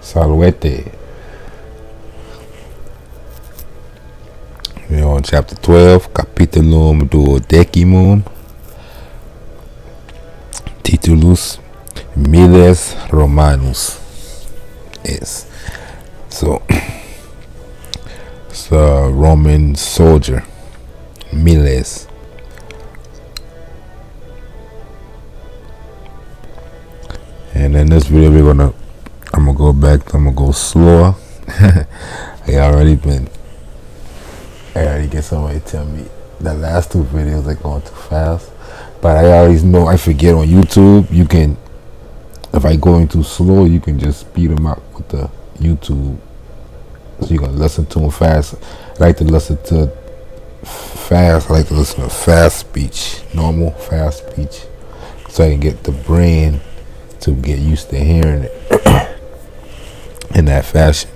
Salvete. We're on chapter 12, capitulum duodecimum, titulus Miles Romanus. Yes. So, it's a Roman soldier, Miles. And in this video, I'm gonna go back. I'm gonna go slower. I already get somebody tell me the last two videos are going too fast, but I always know I forget on YouTube. You can, if I going too slow, you can just speed them up with the YouTube, so you can listen to them fast. I like to listen to fast. I like to listen to fast speech, normal fast speech, so I can get the brain to get used to hearing it in that fashion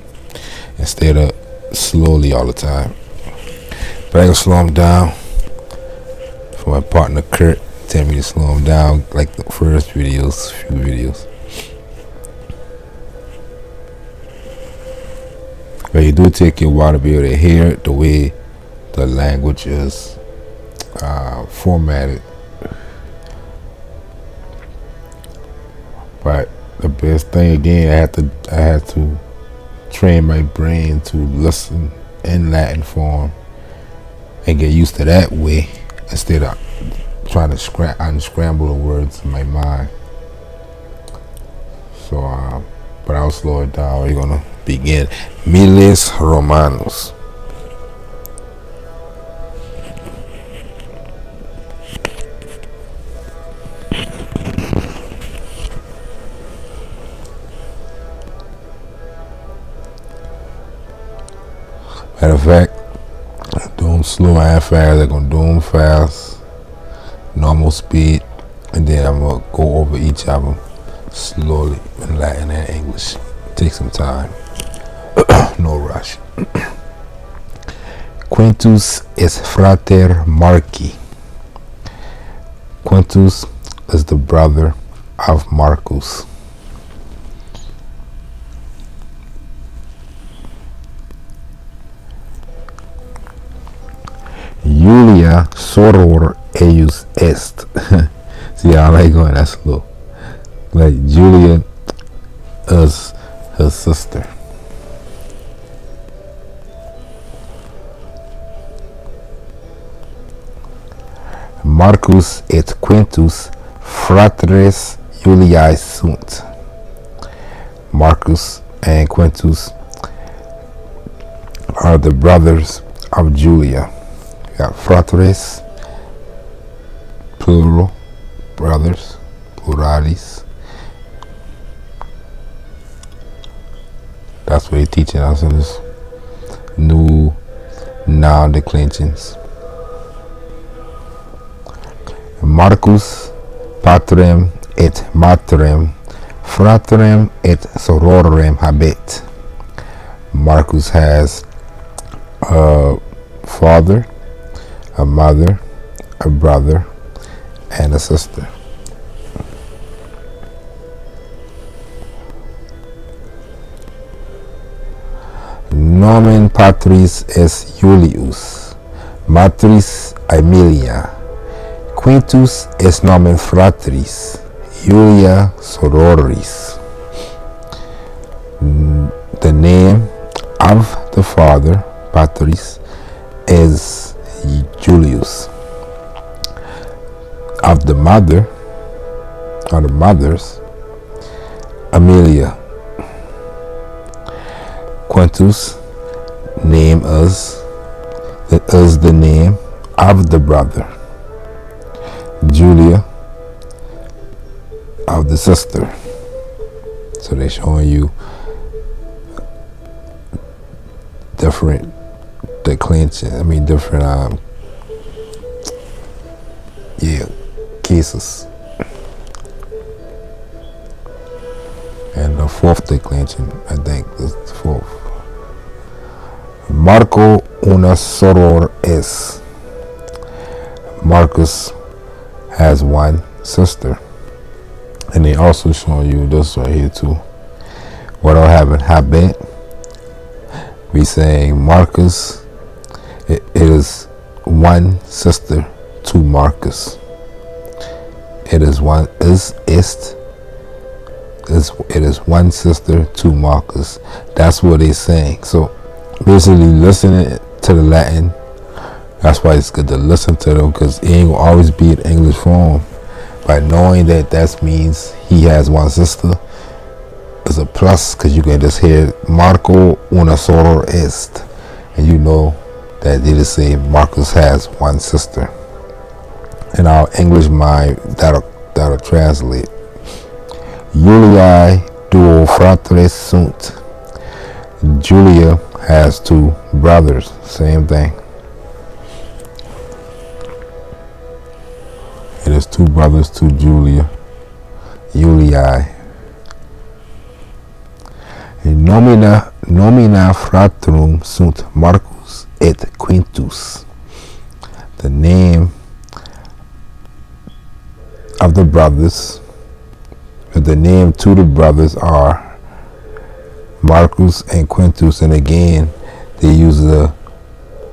instead of slowly all the time. But I can slow them down. For my partner Kurt, tell me to slow them down like the first few videos. But you do take you a while to be able to hear the way the language is formatted. But the best thing again, I had to train my brain to listen in Latin form and get used to that way instead of trying to unscramble the words in my mind. So, but I'll slow it down. We're gonna begin. Miles Romanus. Matter of fact, do them slow and fast. I'm gonna do them fast, normal speed, and then I'm gonna go over each of them slowly in Latin and English. Take some time. No rush. Quintus is frater Marci. Quintus is the brother of Marcus. Julia soror eius est. See how I like going that slow. Like Julia is her sister. Marcus et Quintus fratres Juliae sunt. Marcus and Quintus are the brothers of Julia. We got fratres, plural, brothers, pluralis. That's what he's teaching us in this new noun declensions. Marcus patrem et matrem fratrem et sororem habet. Marcus has a father, a mother, a brother, and a sister. Nomen patris est Julius, matris Aemilia. Quintus est nomen fratris, Julia sororis. The name of the father, patris, is Julius. Of the mother, or the mothers, Amelia. Quintus name is the name of the brother. Julia of the sister. So they're showing you different declension. I mean different cases. And the fourth declension, I think, is the fourth. Marco una soror es. Marcus has one sister. And they also show you this right here too. Without having habet, we saying Marcus. It is one sister to Marcus. It is one it is one sister to Marcus. That's what they're saying. So basically, listening to the Latin. That's why it's good to listen to them, because it ain't gonna always be in English form. By knowing that means he has one sister is a plus, because you can just hear Marco una solo est, and you know that they just say Marcus has one sister. In our English mind, that'll translate. Julii duo fratres sunt. Julia has two brothers. Same thing. It is two brothers to Julia. Julii. Nomina fratrum sunt Marcus et Quintus. The name of the brothers, the name to the brothers are Marcus and Quintus, and again they use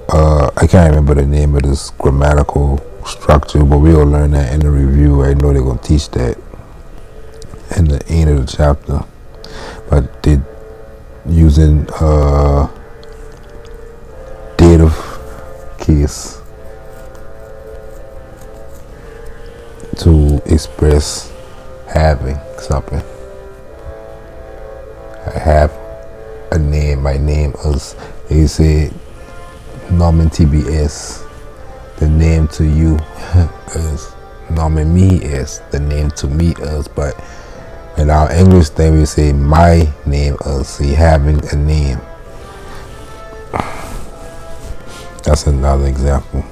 I can't remember the name of this grammatical structure, but we'll learn that in the review. I know they're going to teach that in the end of the chapter, but they using dative case to express having something. I have a name. My name is, they say, nomen TBS. The name to you is nomen me is. The name to me is. But in our English thing, we say my name is. See, having a name. That's another example.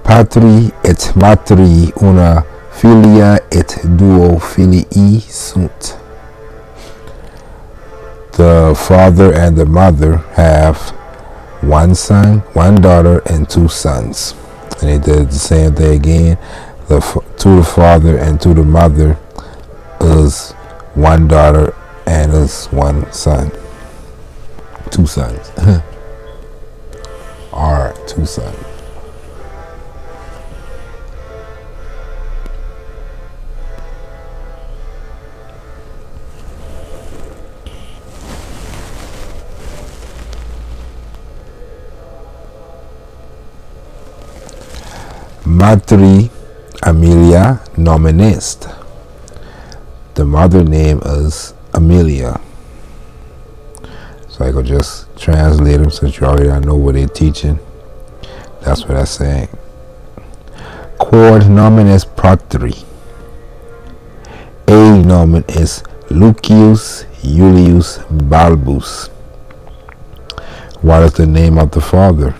Patri et matri una filia et duo filii sunt. The father and the mother have one son, one daughter, and two sons. And they did the same thing again. To the father and to the mother is one daughter and is one son. Two sons. Are two sons. Matri Amelia nomen est. The mother name is Amelia. So I could just translate them since you already know what they're teaching. That's what I'm saying. Quod nomen est Patri. A nomen est Lucius Julius Balbus. What is the name of the father?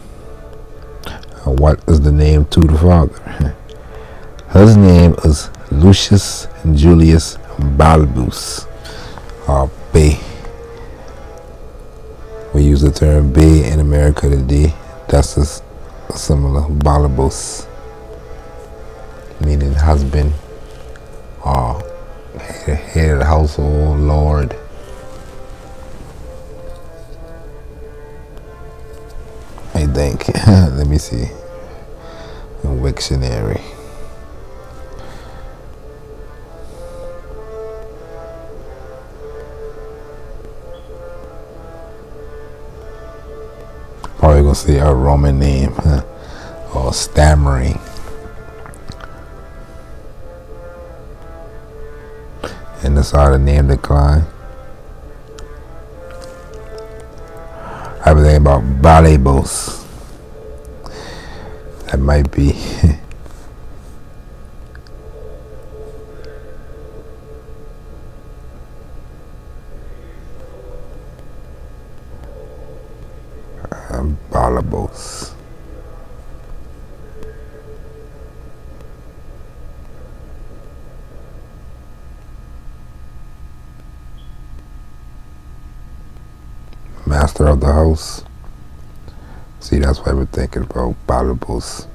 What is the name to the father? His name is Lucius Julius Balbus, or B. We use the term B in America today. That's a similar Balbus, meaning husband or head of the household, lord. I think. Let me see. Wiktionary. Probably gonna say a Roman name or stammering. And that's how the name decline. I was thinking about Balebos. That might be. Balebos. Master of the house. See, that's why we're thinking about Balebos.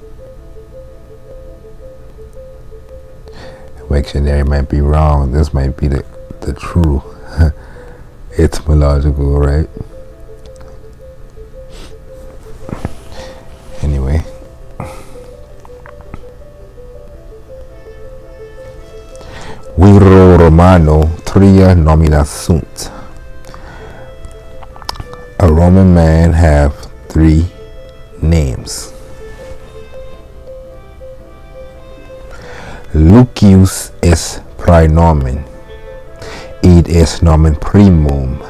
dictionary might be wrong. This might be the true etymological, right? Anyway. Viro Romano tria nomina sunt. A Roman man have 3 names. Lucius est praenomen, id est nomen primum,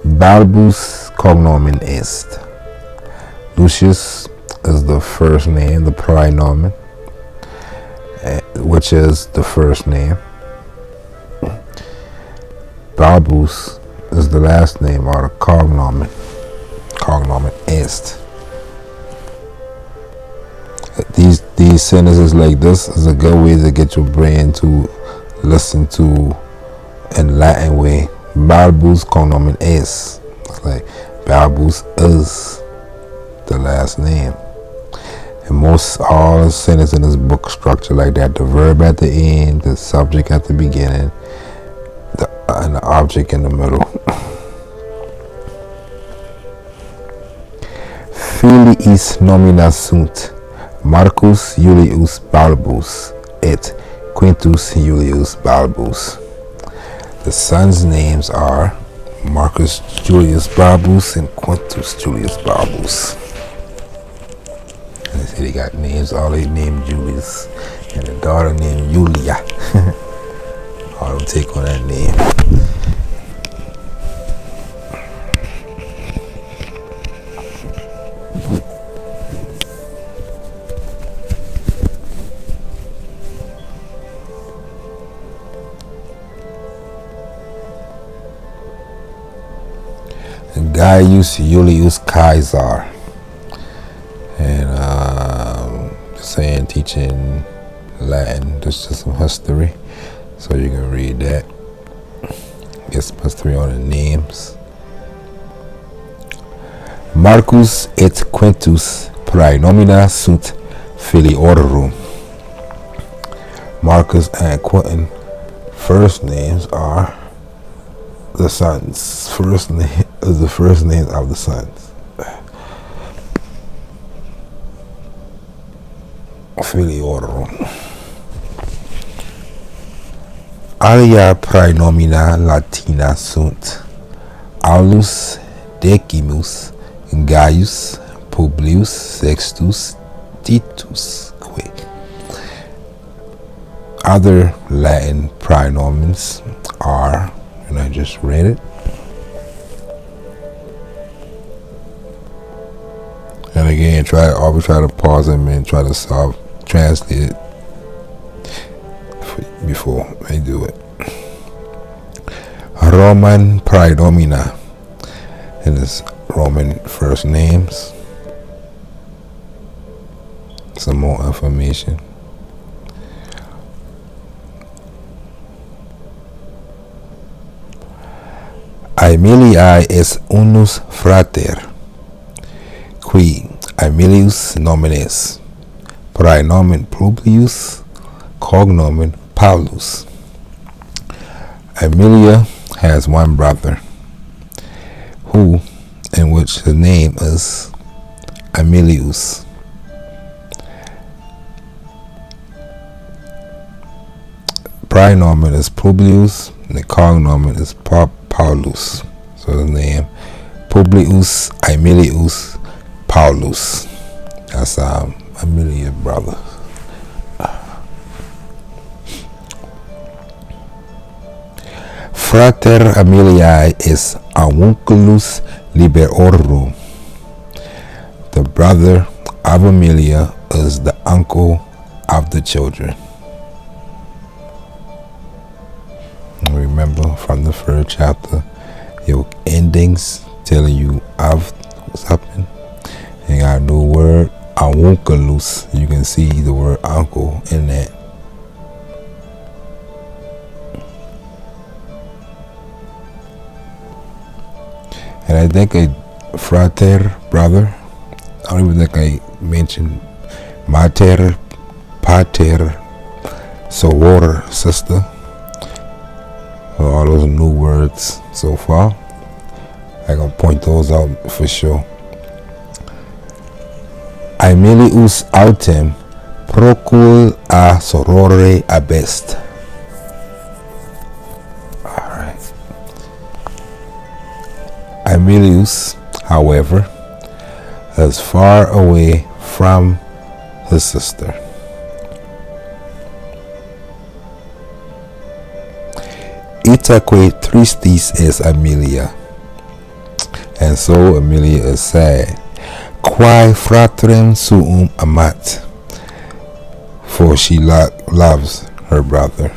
Balbus cognomen est. Lucius is the first name, the praenomen, which is the first name. Balbus is the last name, or the cognomen. Cognomen est. These sentences like this is a good way to get your brain to listen to in Latin way. Balbus cognomen est. It's like Balbus is the last name. And most all sentences in this book structure like that. The verb at the end, the subject at the beginning, and the object in the middle. Filiis nomina sunt Marcus Julius Balbus et Quintus Julius Balbus. The sons' names are Marcus Julius Balbus and Quintus Julius Balbus. And they say they got names, all they named Julius, and a daughter named Julia. All them take on that name. Gaius Julius Caesar, and saying teaching Latin, just some history, so you can read that. Get some history on the names. Marcus et Quintus praenomina sunt filiorum. Marcus and Quentin first names are the sons. First name is the first name of the sons. Filiorum. Alia praenomina Latina sunt Aulus, Decimus, Gaius, Publius, Sextus, Titus. Other Latin praenomens are, and I just read it. And again, always try to pause them and try to translate it before I do it. Roman praenomina, and it's Roman first names. Some more information. Aemilii est unus frater, qui Aemilius nomen est, praenomen Publius, cognomen Paulus. Aemilia has one brother, in which his name is Aemilius. Praenomen is Publius, and the cognomen is Paulus. So the name Publius Aemilius Paulus. That's Aemilia brother. Frater Aemiliae is avunculus liberorum. The brother of Aemilia is the uncle of the children. Remember from the first chapter, your endings telling you of what's happening. You got a new word, avunculus. You can see the word uncle in that. And I think a frater, brother, I don't even think I mentioned mater, pater, So water, sister. All those new words so far. I'm gonna point those out for sure. Aemilius autem procul a sorore abest. Alright. Aemilius, however, is far away from his sister. Itaque tristis es Aemilia, and so Aemilia is sad. Quae fratrem suum amat, for she loves her brother.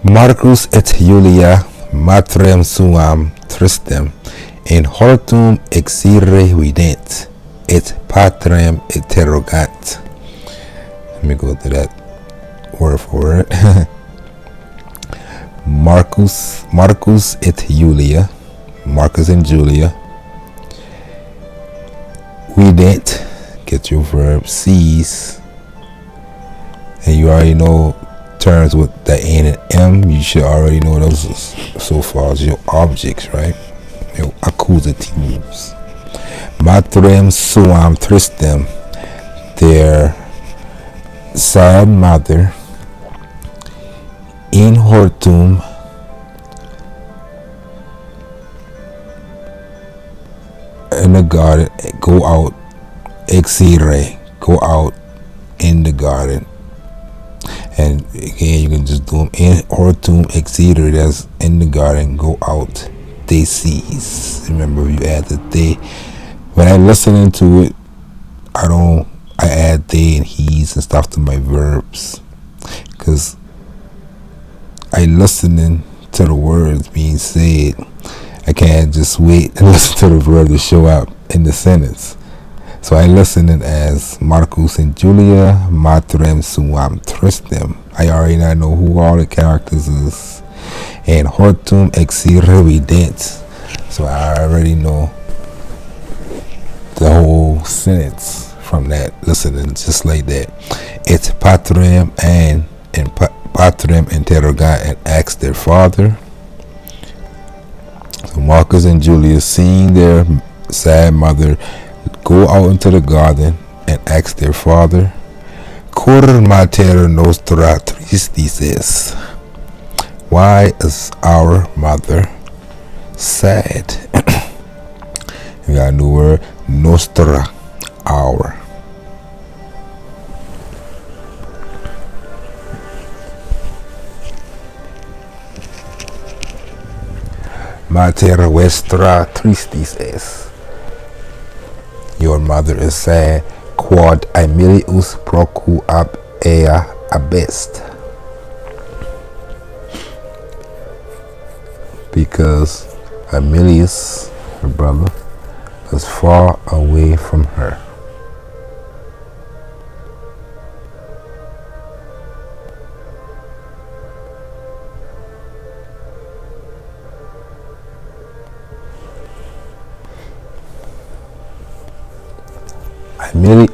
Marcus et Julia matrem suam tristem in hortum exire vident et patrem interrogant. Let me go to that word for word. Marcus et Julia, Marcus and Julia. Vident, get your verb, sees, and you already know terms with the N and M. You should already know those so far as your objects, right? Your accusatives. Matrem suam tristem, their sad mother, in hortum in the garden, go out, exire, go out in the garden. And again, you can just do them in hortum exire, that's in the garden, go out. They sees. Remember, you add the they. When I'm listening to it, I add they and he's and stuff to my verbs, because I listening to the words being said. I can't just wait and listen to the verb to show up in the sentence. So I listening as Marcus and Julia matrem suam tristem. I already know who all the characters is. And hortum exire vident. So I already know the whole sentence from that, listening just like that. Et patrem and patrem interrogant, and ask their father. So Marcus and Julia, seeing their sad mother, go out into the garden and ask their father, Cur mater nostra tristis es? Why is our mother sad? We got a new word, nostra, our. Mater vestra tristis es. Your mother is sad. Quod Aemilius procu ab ea abest. Because Aemilius, her brother, is far away from her.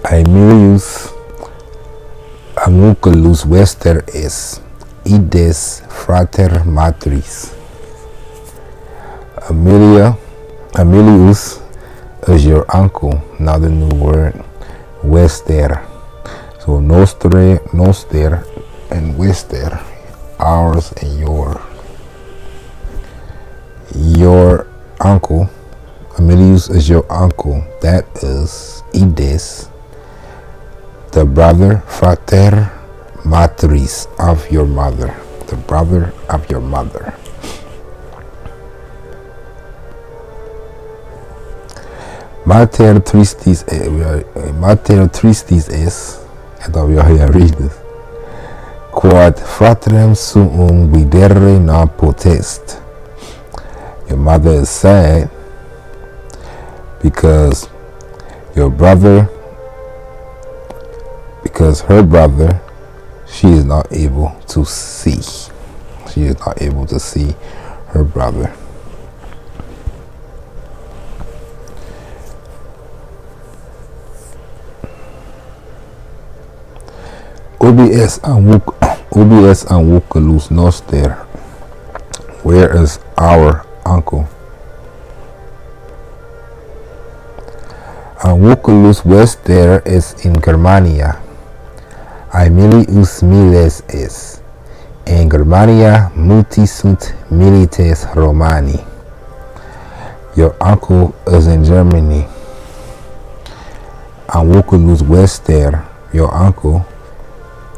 Aemilius Amunculus Wester es ides frater matris. Aemilius is your uncle. Now the new word, Wester. So nostre, noster, and Wester, ours and your. Your uncle. Aemilius is your uncle. That is ides, the brother, frater matris, of your mother. The brother of your mother. Mater tristis es, I thought we already read this. Quod fratrem suum videre non potest. Your mother is sad because her brother, she is not able to see. She is not able to see her brother. UBS Anwukulus Noster. Where is our uncle? Anwukulus Wester is in Germania. Aemilius Miles is. In Germania multi sunt milites Romani. Your uncle is in Germany. Anwukulus Wester, your uncle,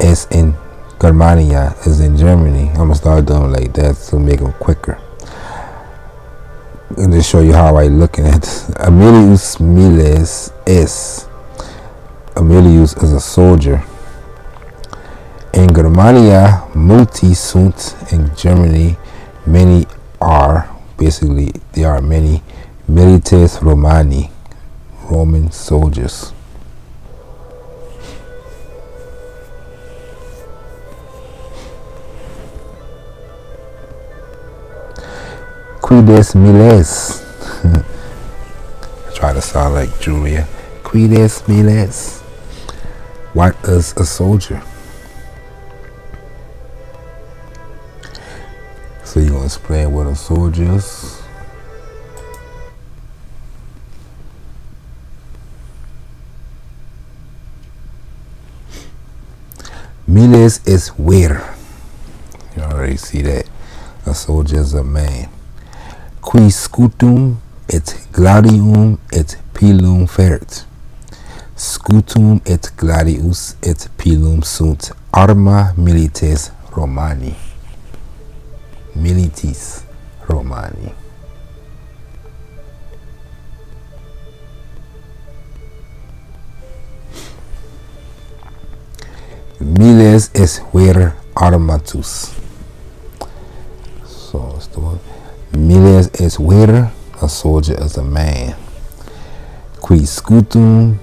is in Germania, is in Germany. I'm gonna start doing like that to make them quicker. And just show you how I looking at this. Aemilius Miles is. Aemilius is a soldier. In Germania, multi sunt. In Germany, many are. Basically, there are many milites Romani, Roman soldiers. Quides Miles. Try to sound like Julia. Quides Miles. What is a soldier? So you're going to explain what a soldier is. Miles is where. You already see that. A soldier is a man. Qui scutum et gladium et pilum fert. Scutum et gladius et pilum sunt arma milites Romani. Militis Romani. Miles es where armatus. So it's the one. Miles is where a soldier is a man. Qui scutum.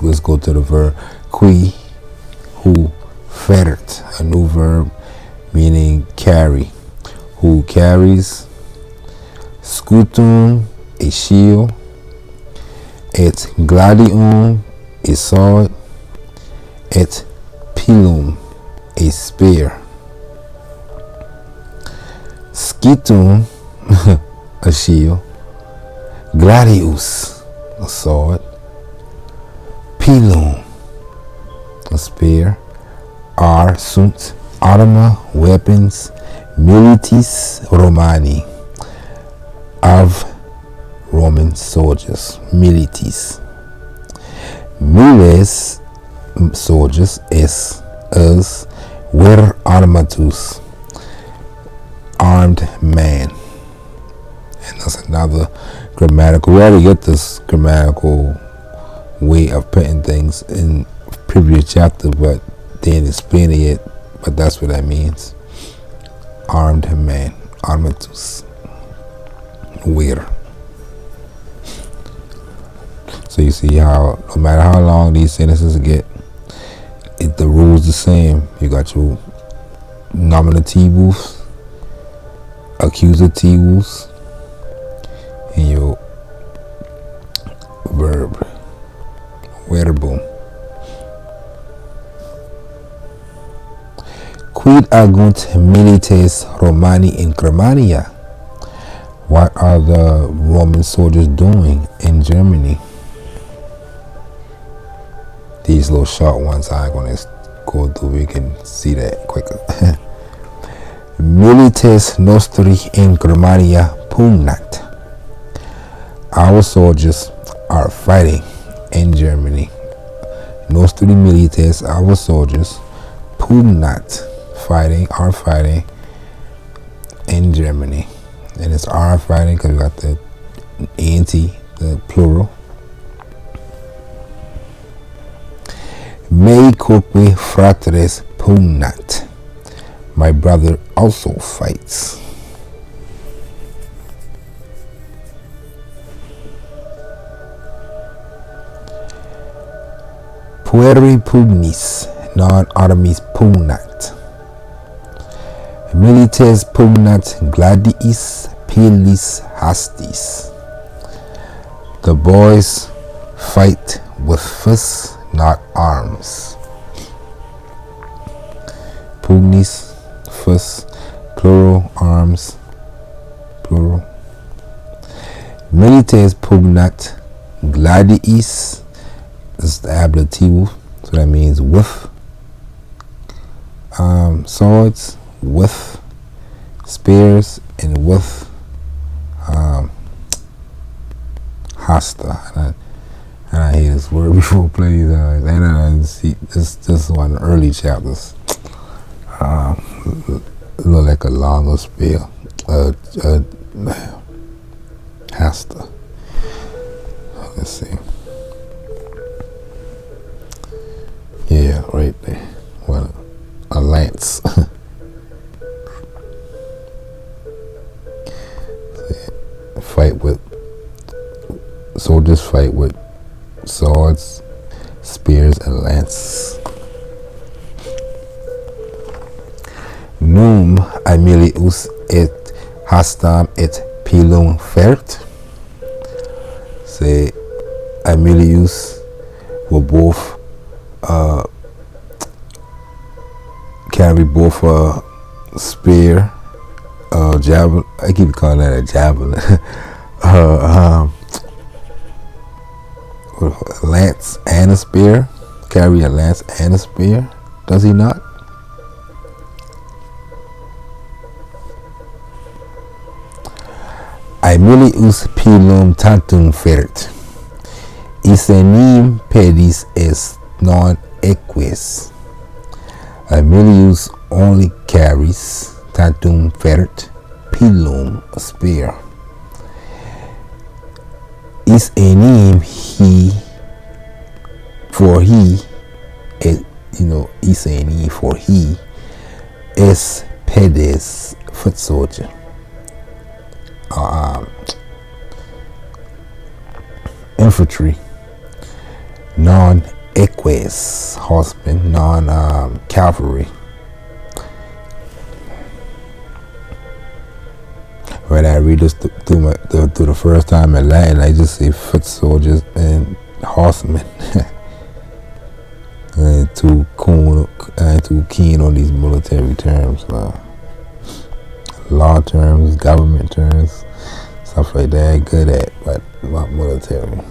Let's go to the verb. Qui, who, feret, a new verb meaning carry. Who carries. Scutum, a shield. Et gladium, a sword. Et pilum, a spear. Scitum, a shield. Gladius, a sword. Pilum, a spear. Are sunt arma, weapons, militis Romani, of Roman soldiers. Militis. Miles, soldiers, is where armatus, armed man. And that's another grammatical. We already get this grammatical way of putting things in previous chapter, but they didn't explain it yet. But that's what that means. Armed man. Armatus. Where. So you see how no matter how long these sentences get, the rule's the same. You got your nominativos, accusativos, and your verb. Verbum. Quid agunt milites Romani in Germania? What are the Roman soldiers doing in Germany? These little short ones I'm going to go through. We can see that quicker. Milites nostri in Germania pugnat. Our soldiers are fighting in Germany. Nostri milites, our soldiers, pugnat, are fighting in Germany. And it's are fighting because we got the ant, the plural. Me quoque fratres pugnat. My brother also fights. Pueri pugnis, non armis pugnat. Milites pugnat gladiis pilis hastis. The boys fight with fists not arms. Pugnis, first, plural, arms, plural. Milites pugnat gladiis, this is the ablative, so that means with. Swords, with. Spears, and with. Hasta. And I hear this word before plenty of times. And I see this one of the early chapters. Look like a longer spell. Hasta. Let's see. Yeah, right there. Well, a lance. Soldiers fight with swords, spears, and lances. Num Aemilius et hastam et pilum fert. Say Aemilius will both carry both a spear, javelin. I keep calling that a javelin. A lance and a spear. Carry a lance and a spear. Does he not? Aemilius pilum tantum fert. Isenim pedis est non equis. Aemilius only carries tantum fert, pilum, a spear. Is enim he, for he, is enim for he, is pedes, foot soldier. Infantry. Non equus, horsemen. Non cavalry. When I read this through the first time in Latin, I just say foot soldiers and horsemen. And too keen on these military terms, law terms, government terms, stuff like that. I ain't good at, but not military.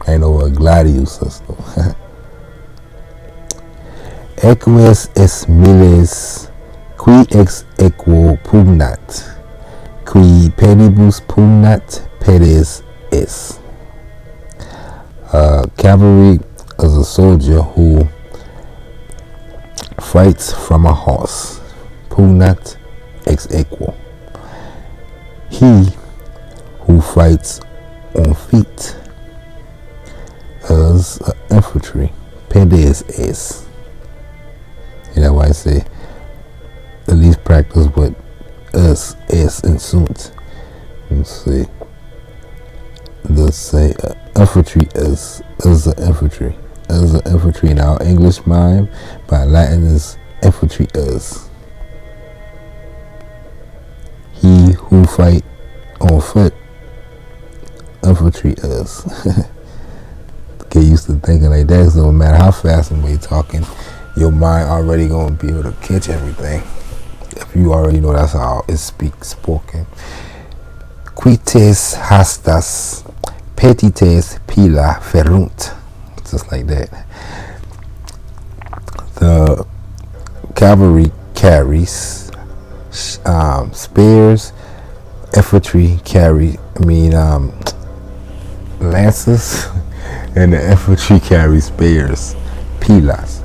I ain't know what gladius system. Equus est miles, qui ex equo pugnat. Qui pedibus pugnat pedes est. Cavalry is a soldier who fights from a horse. Pugnat ex equo. He who fights on feet is infantry. Pedes est. You know why I say at least practice what us is and sunt. Let's see. Let's say infantry is an infantry. Is an infantry in our English mind, but Latin is infantry is. He who fight on foot, infantry is. Get used to thinking like that, so no matter how fast somebody talking, your mind already gonna be able to catch everything. If you already know that's how it's spoken. Quites hastas, petites pila ferunt. Just like that. The cavalry carries spears. Infantry carry, lances. And the infantry carry spears, pilas.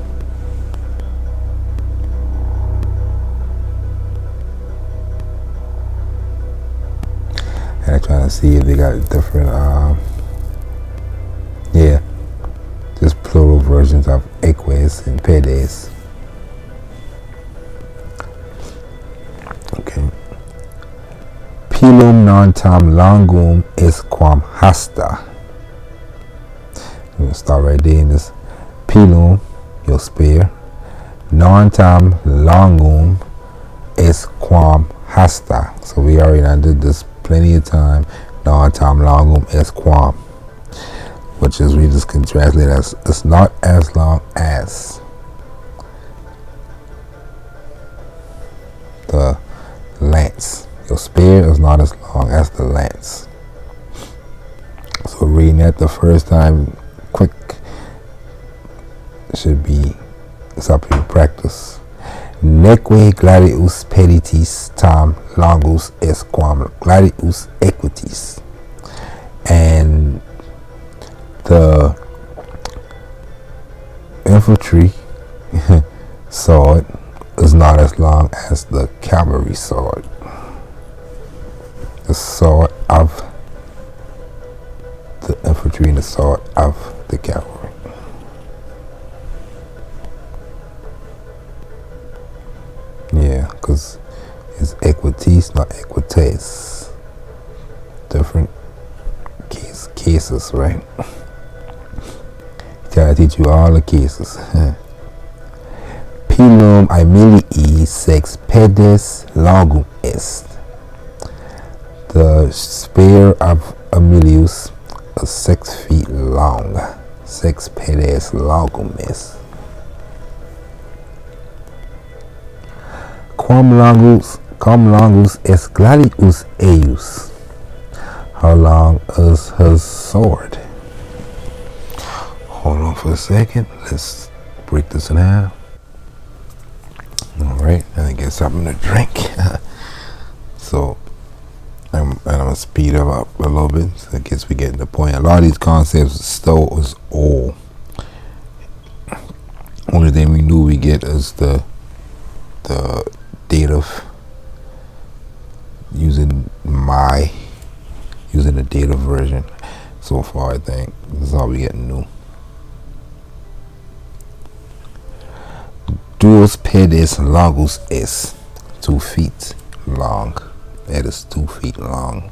And I'm trying to see if they got different, just plural versions of eques and pedes. Okay. Pilum non tam longum est quam hasta. I'm gonna start right there in this. Pilum, your spear. Non tam longum est quam hasta. So we already did this plenty of time. Non tam longum est quam. which is we just can translate as it's not as long as the lance. Your spear is not as long as the lance. So reading that the first time quick should be something to practice. Neque gladius peditis tam longus est quam gladius equitis. And the infantry sword is not as long as the cavalry sword. The sword of the infantry and the sword of the cavalry. Yeah, because it's equities, not equites. Different cases, right? Gotta teach you all the cases. Pilum aemilii sex pedes longum est. The spear of Aemilius is 6 feet long. 6 pedes longum est. Quam longus est gladius eius. How long is his sword? Hold on for a second. Let's break this in half. Alright, and I get something to drink. So I'm gonna speed them up a little bit, so I guess we get the point. A lot of these concepts still is old. Only thing we knew we get is the dative using the dative version. So far, I think this is all we get new. Duos pedes longus est 2 feet long. That is 2 feet long.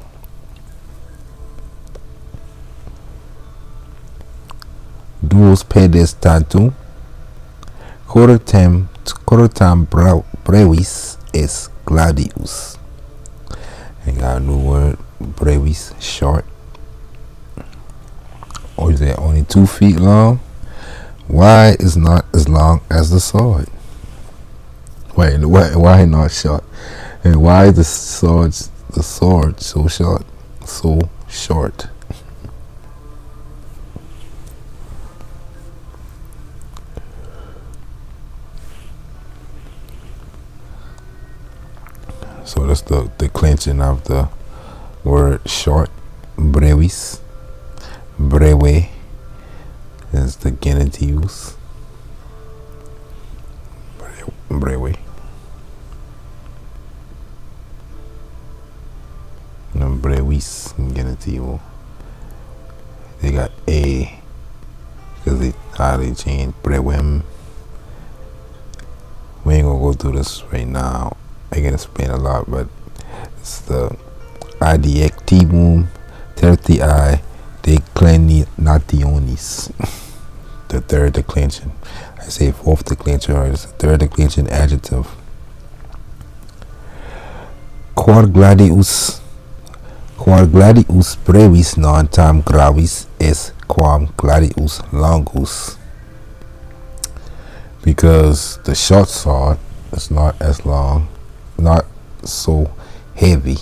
Duos pedes tantum cortam brevis est gladius. I got a new word, brevis, short. Or is that only 2 feet long? Why is not as long as the sword? Why not short? And why is the sword so short? So short. So that's the declension of the word short. Brevis. Breve is the genitives. Breve. And brevis genitivo. They got a because they highly changed brevem. We ain't gonna go through this right now. I can explain a lot, but it's the adjectivum tertii declinationis. The third declension. I say fourth declension, or it's the third declension adjective. Quod gladius brevis non tam gravis est quam gladius longus. Because the short sword is not as long, not so heavy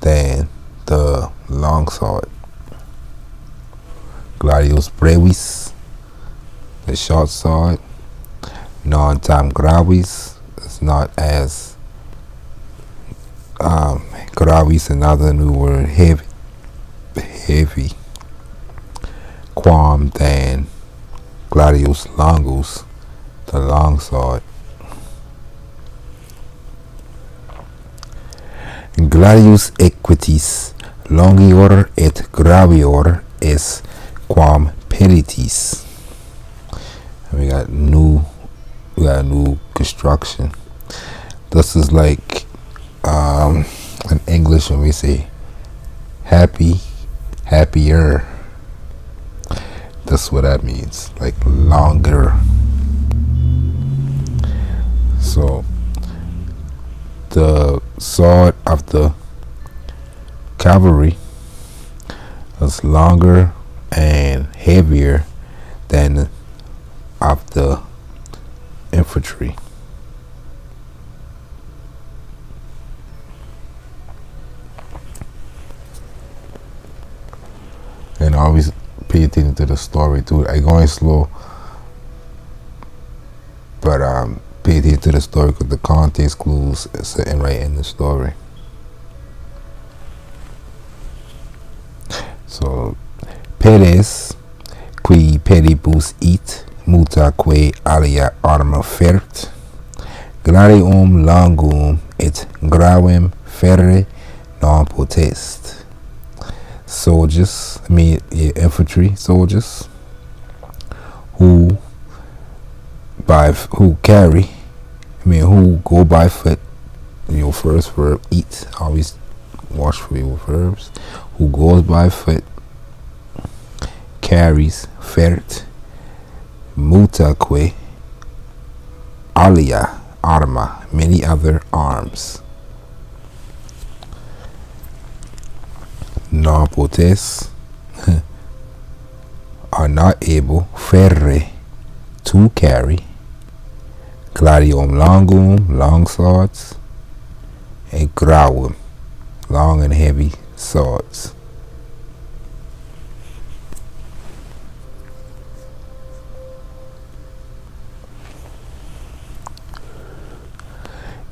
than the long sword. Gladius brevis, the short sword, non tam gravis, is not as gravis, another new word, heavy, quam than gladius longus, the long sword. Gladius equitis longior et gravior est quam peritis. We got new construction. This is like in English when we say happy, happier. That's what that means, like longer. So the sword of the cavalry is longer and heavier than of the infantry. And always pay attention to the story too. I'm going slow, but pay attention to the story because the context clues are sitting right in the story. So, pedes qui pedibus it mutaque alia arma fert, gladium longum et gravem ferre non potest. Soldiers, infantry soldiers who go by foot. First verb eat, always watch for your verbs. Who goes by foot, carries fert, mutaque alia arma, many other arms. Non potest, are not able, ferre, to carry, gladium longum, long swords, and gravum, long and heavy swords.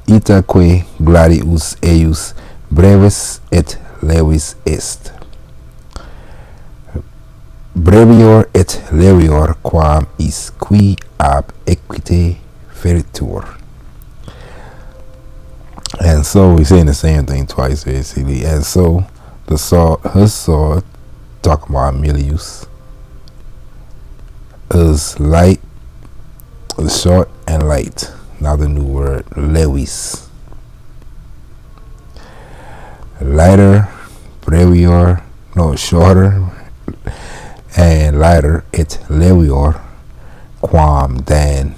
Itaque gladius eius brevis et levis est. Brevior et levior quam is qui ab equite feritur. And so we're saying the same thing twice basically. And so his sword, talking about Emilius, is light, is short and light. Now the new word, levis. Lighter, brevior, shorter, and lighter, et levior, quam, than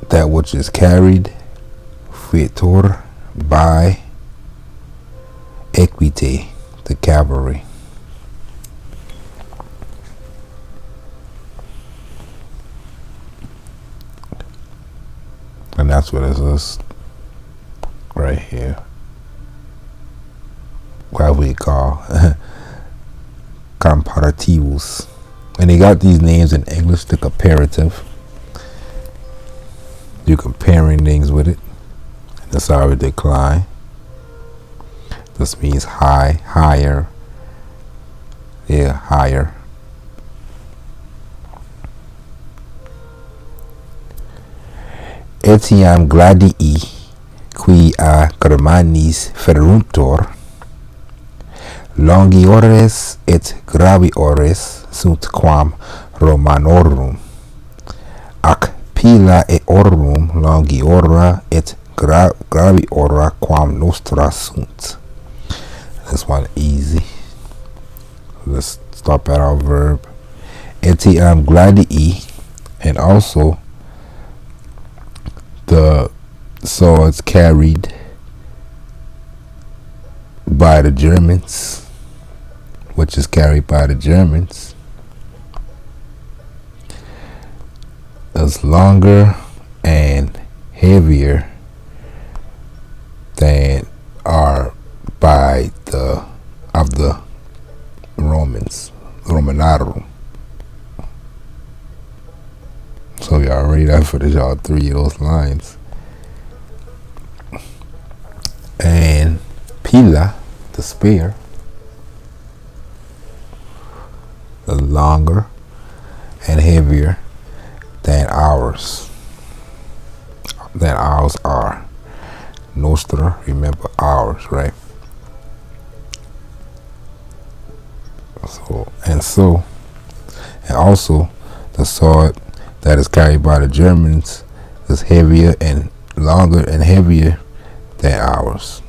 that which is carried, fetor, by equite, the cavalry. And that's what it is right here. What we call comparativos. And they got these names in English, the comparative. You're comparing things with it. That's how it decline. This means high, higher. Yeah, higher. Etiam gladii qui a Germanis feruntur, longiores et graviores sunt quam Romanorum, ac pila eorum longiora et graviora quam nostra sunt. This one easy. Let's stop at our verb. Etiam gladii, and also the swords carried by the Germans, which is carried by the Germans, is longer and heavier than are by the Romans, Romanarum. So y'all read that for y'all 3 of those lines. And pila, the spear, is longer and heavier than ours. Than ours are. Nostra, remember ours, right? And also the sword that is carried by the Germans is heavier and longer and heavier than ours,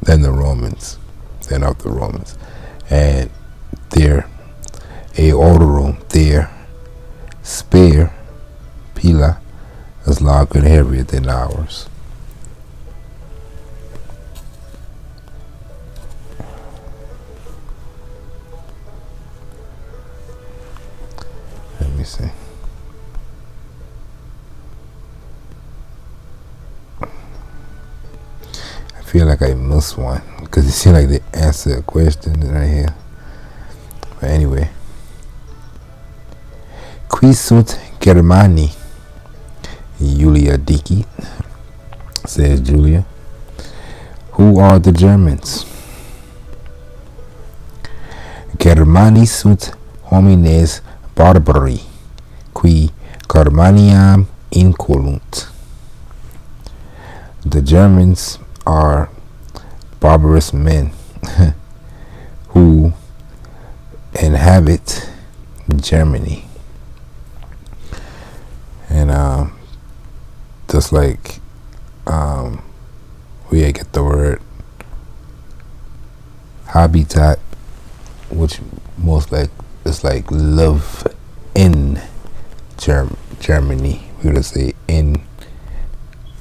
than the Romans, than of the Romans. And their aeorum, their spear, pila, is longer and heavier than ours. feel like I missed one because it seemed like they answered a question right here. But anyway, qui sunt Germani? Julia Dickey, says Julia. Who are the Germans? Germani sunt homines barbari, qui Germaniam incolunt. The Germans are barbarous men who inhabit Germany. And just like we get the word habitat, which most like it's like live in Germany. We would say in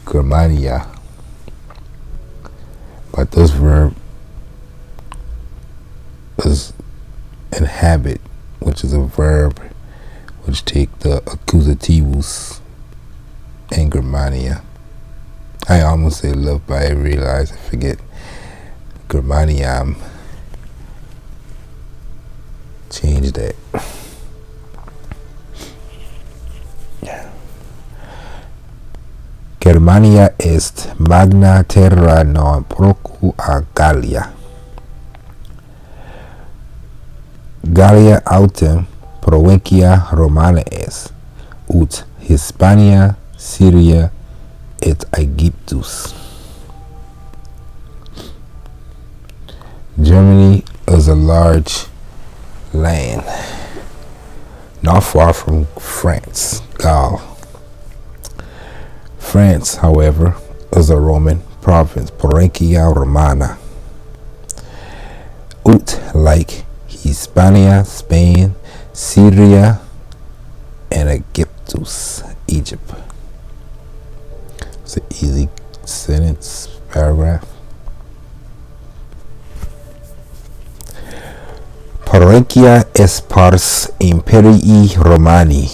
Grammatica. But this verb is inhabit, which is a verb which take the accusativus in Grammatica. I almost say live, but I realize I forget Grammatiam. Change that. Germania est magna terra non procu a Gallia. Gallia autem provincia Romana est, ut Hispania, Syria et Aegyptus. Germany is a large land not far from France, Gaul. France, however, is a Roman province, Provincia Romana, ut like Hispania, Spain, Syria, and Aegyptus, Egypt. It's an easy sentence, paragraph. Provincia est pars imperii Romani,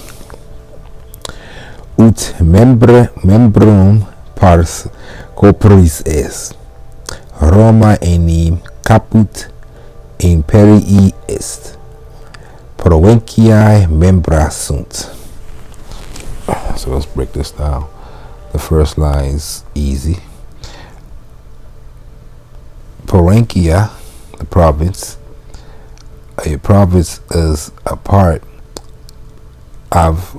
ut membrum pars corporis est. Roma enim caput imperii est. Provinciae membra sunt. So let's break this down. The first line is easy. Provincia, the province. A province is a part of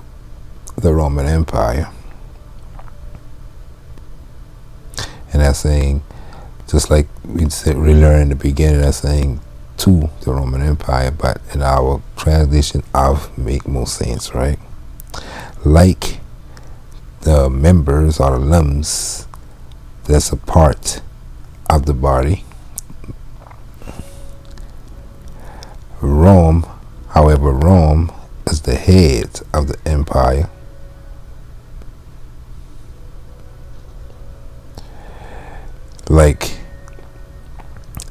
the Roman Empire. And that's saying, just like we learned in the beginning, that's saying to the Roman Empire, but in our translation of make more sense, right? Like the members or the limbs, that's a part of the body. Rome, however, Rome is the head of the empire. Like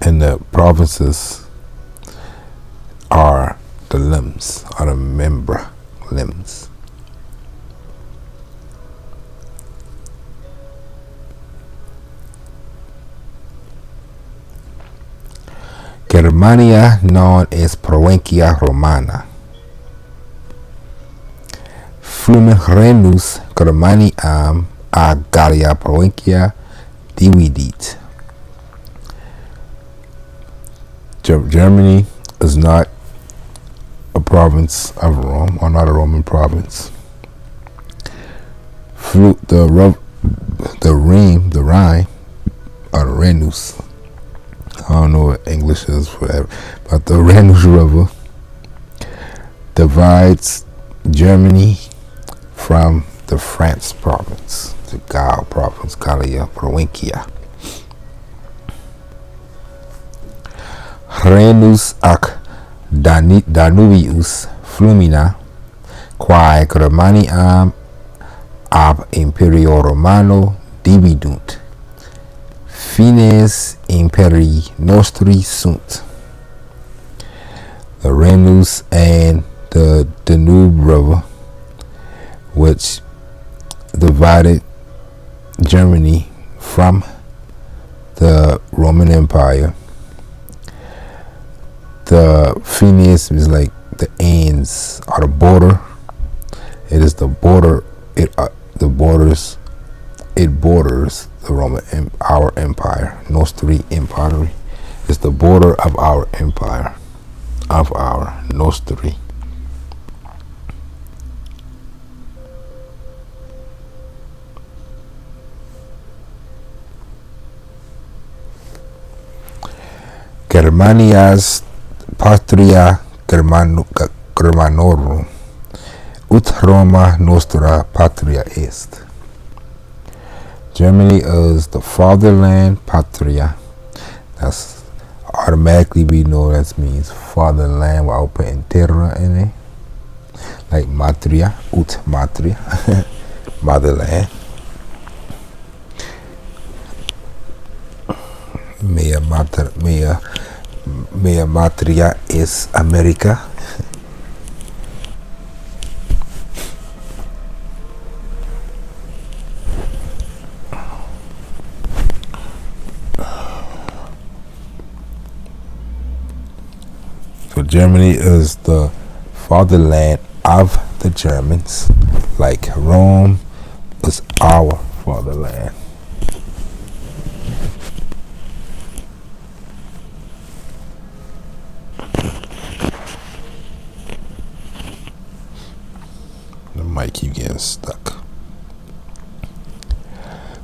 in the provinces are the limbs, are the member limbs. Germania non est provincia Romana. Flumen renus Germaniam a Gallia provincia dividit. Germany is not a province of Rome, or not a Roman province. The Rhine, or the Renus, I don't know what English is for that, but the Renus River divides Germany from the France province, the Gaul province, Gallia Provincia. Renus ac Danubius flumina, quae Germaniam ab Imperio Romano dividunt. Fines imperii nostri sunt. The Renus and the Danube River, which divided Germany from the Roman Empire. The finis is like the ends or the border. It is the border. The borders. It borders the our empire. Nostri Empire. It's the border of our empire. Of our Nostri. Germanias patria Germanorum, ut Roma nostra patria est. Germany is the fatherland, patria. That's automatically we know that means fatherland without putting terra in it. Like matria, ut matria, motherland. Mea matria es America. So Germany is the fatherland of the Germans, like Rome is our fatherland. The mic keep getting stuck.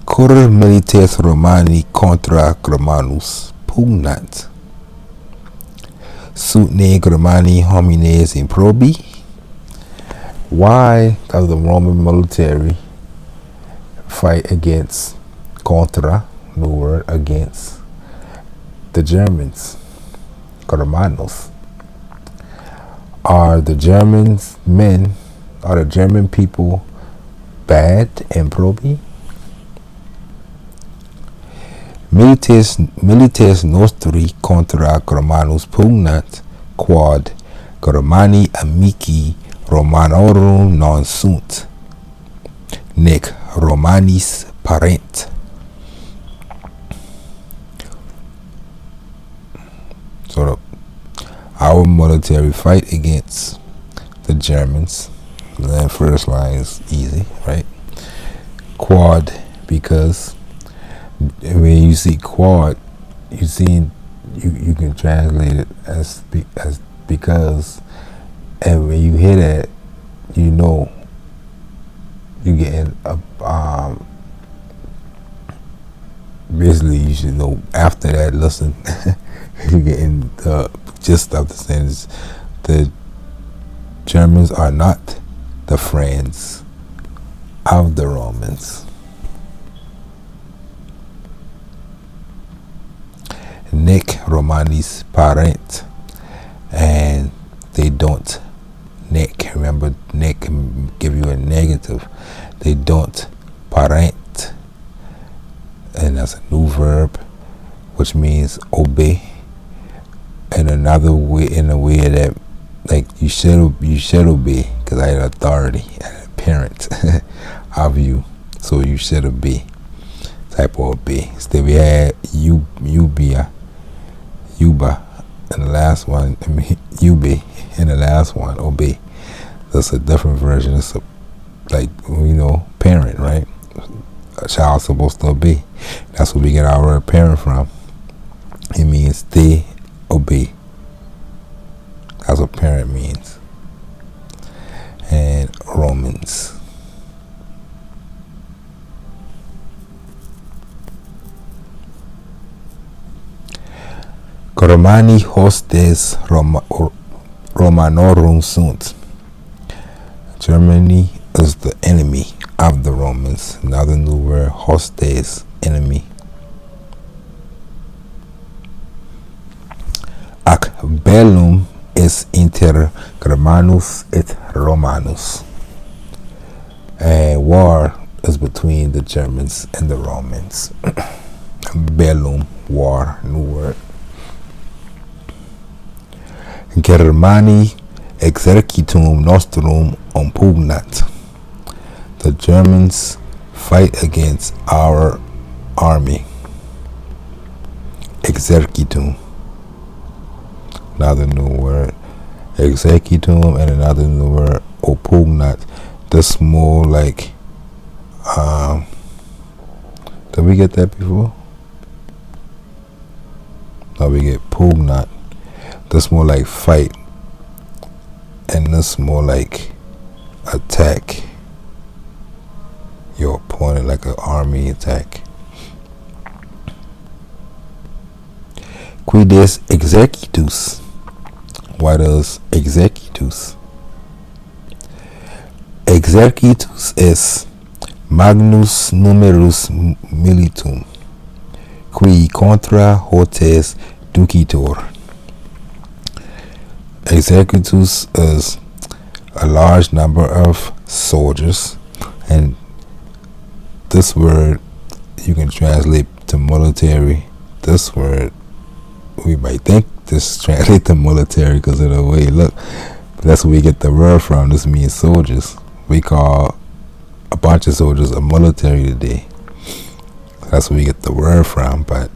Cur milites Romani contra Romanus pugnant. Sunt ne Romani homines improbi. Why does the Roman military fight against, contra, new word, against the Germans, Romanos? Are the Germans men, are the German people bad and probi? Milites nostri contra Romanus pugnat, quod Romani amici Romanorum non sunt, nec Romanis parent. So our military fight against the Germans. The first line is easy, right? Quad, because when you see quad, you can translate it as because, and when you hear that, you know you getting a basically you should know after that listen you getting the gist of the sentence. The Germans are not the friends of the Romans. Nec Romanis parent, and they don't. Nec, remember, nec can give you a negative. They don't parent, and that's a new verb, which means obey. And another way, in a way that, like, you should obey, because I had authority, a parent of you, so you should obey. Type of obey. So we had Yuba in the last one. I mean Ube in the last one. Obey. That's a different version. It's parent, right? A child's supposed to obey. That's where we get our word parent from. It means they obey. That's what parent means. And Romans. Romani hostes Romanorum sunt. Germany is the enemy of the Romans. Another new word, hostes, enemy. Ac bellum is inter Germanus et Romanus. And war is between the Germans and the Romans. Bellum, war, new word. Germani exercitum nostrum impugnat. The Germans fight against our army. exercitum. Another new word. Executum, and another new word, oppugnat. This more like, did we get that before? No, we get pugnat. This more like fight, and this more like attack your opponent, like an army attack. Quides executus. What is executus? Executus est magnus numerus militum, qui contra hotes ducitor. Executus is a large number of soldiers, and this word you can translate to military. This word we might think this translate to military because of the way it look, but that's where we get the word from. This means soldiers. We call a bunch of soldiers a military today. That's where we get the word from, but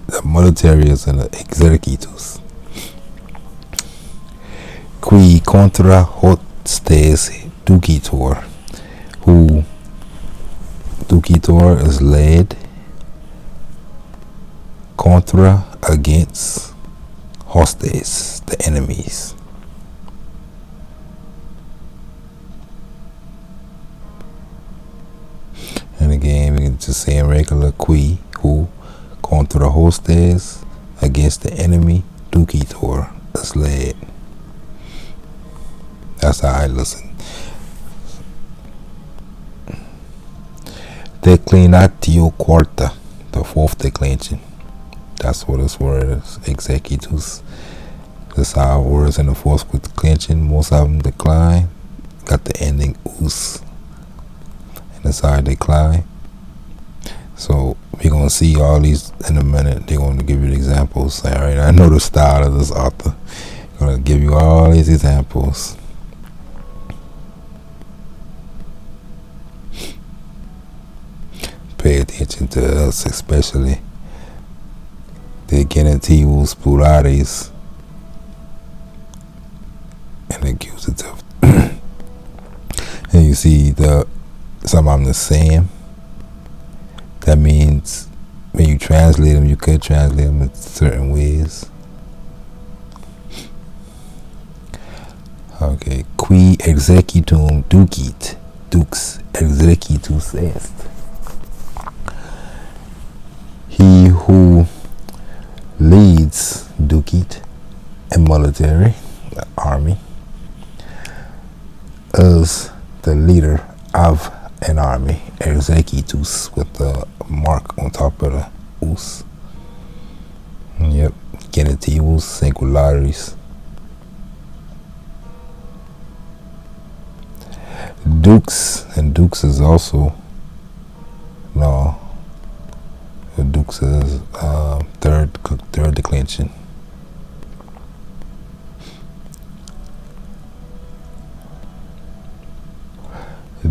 the military is an exercitus. Qui contra hostes ducitor, who ducitor is led, contra against, hostes the enemies. And again, we can just say in regular, qui, who, contra hostes, against the enemy, ducitor is led. That's how I listen. Declinatio quarta, the fourth declension. That's what this word is, executus. That's how words in the fourth declension, most of them decline. Got the ending us. And that's how I decline. So we're going to see all these in a minute. They're going to give you the examples. All right, I know the style of this author. I'm going to give you all these examples. Pay attention to us, especially the genitivus pluralis and accusative. And you see some of them the same. That means when you translate them, you could translate them in certain ways. Okay, qui executum ducit, dux executus est. He who leads ducit, a military, the army, is the leader of an army, executus, with the mark on top of the us. Yep, genitivus singularis. Dux, and dux is also, no, the dux is third declension.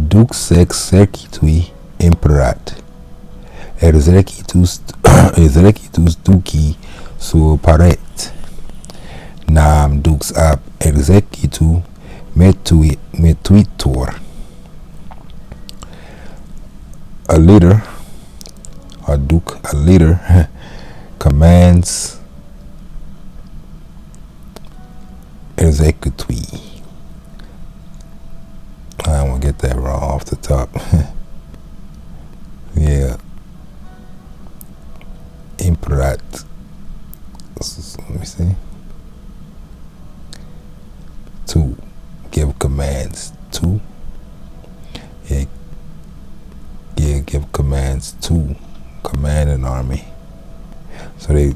Dux exercitui imperat, exercitus duci superet, nam dux ab exercitu metuitur. A leader, a duke, a leader commands executui. I don't want to get that wrong off the top. Yeah. Imperat. Let me see. To give commands to. Yeah, give commands to command an army. So they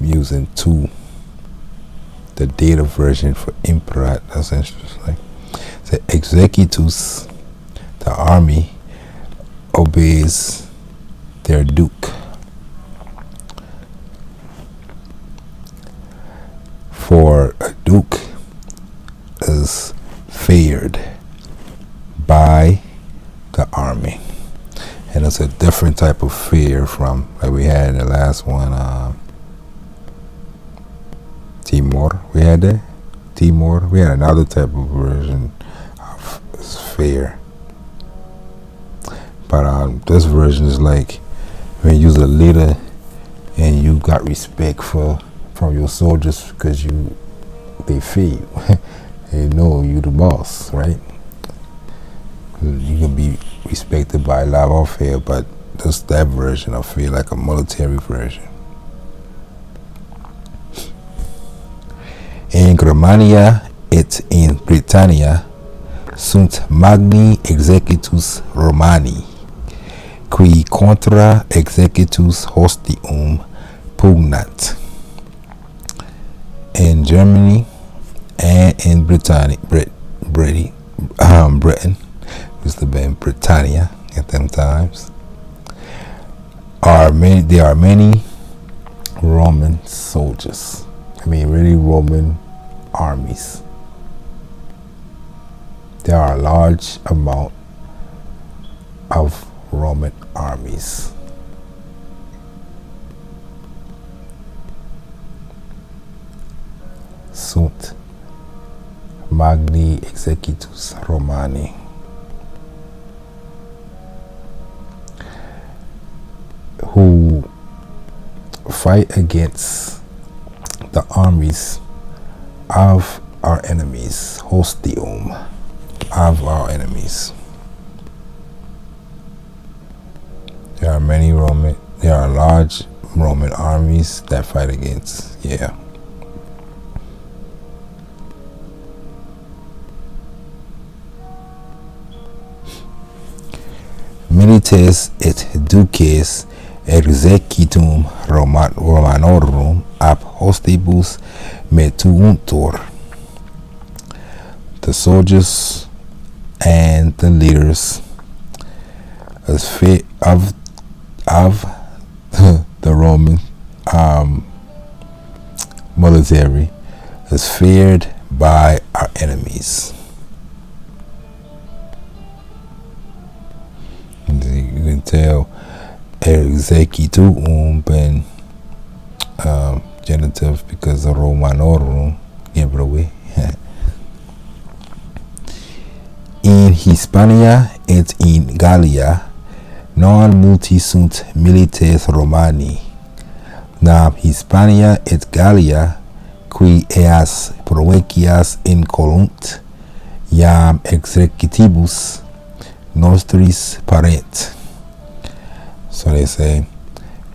using to, the data version for imperat. That's interesting. The executus, the army, obeys their duke. For a duke is feared by the army, and it's a different type of fear from like we had in the last one. Timor, we had that. Timor, we had another type of version of fear, but this version is like when you're a leader and you got respect from your soldiers because they fear you. They know you the boss, right? You can be respected by a lot of fear, but just that version of fear, like a military version. In Grammatica et in Britannia sunt magni executus Romani, qui contra executus hostium pugnat. In Germany and in Britain, used to be in Britannia at them times, there are many Roman soldiers. Really Roman armies. There are a large amount of Roman armies. Sunt magni executus Romani. Who fight against the armies of our enemies, hostium, of our enemies. There are large Roman armies that fight against, Milites et duces exequitum Romanorum ab hostibus metuuntur. The soldiers and the leaders of the Roman military is feared by our enemies. You can tell executum and genitive because of Romanorum give it away. In Hispania et in Gallia non multi sunt milites Romani, nam Hispania et Gallia qui eas provincias incolunt iam executibus nostris parent. So they say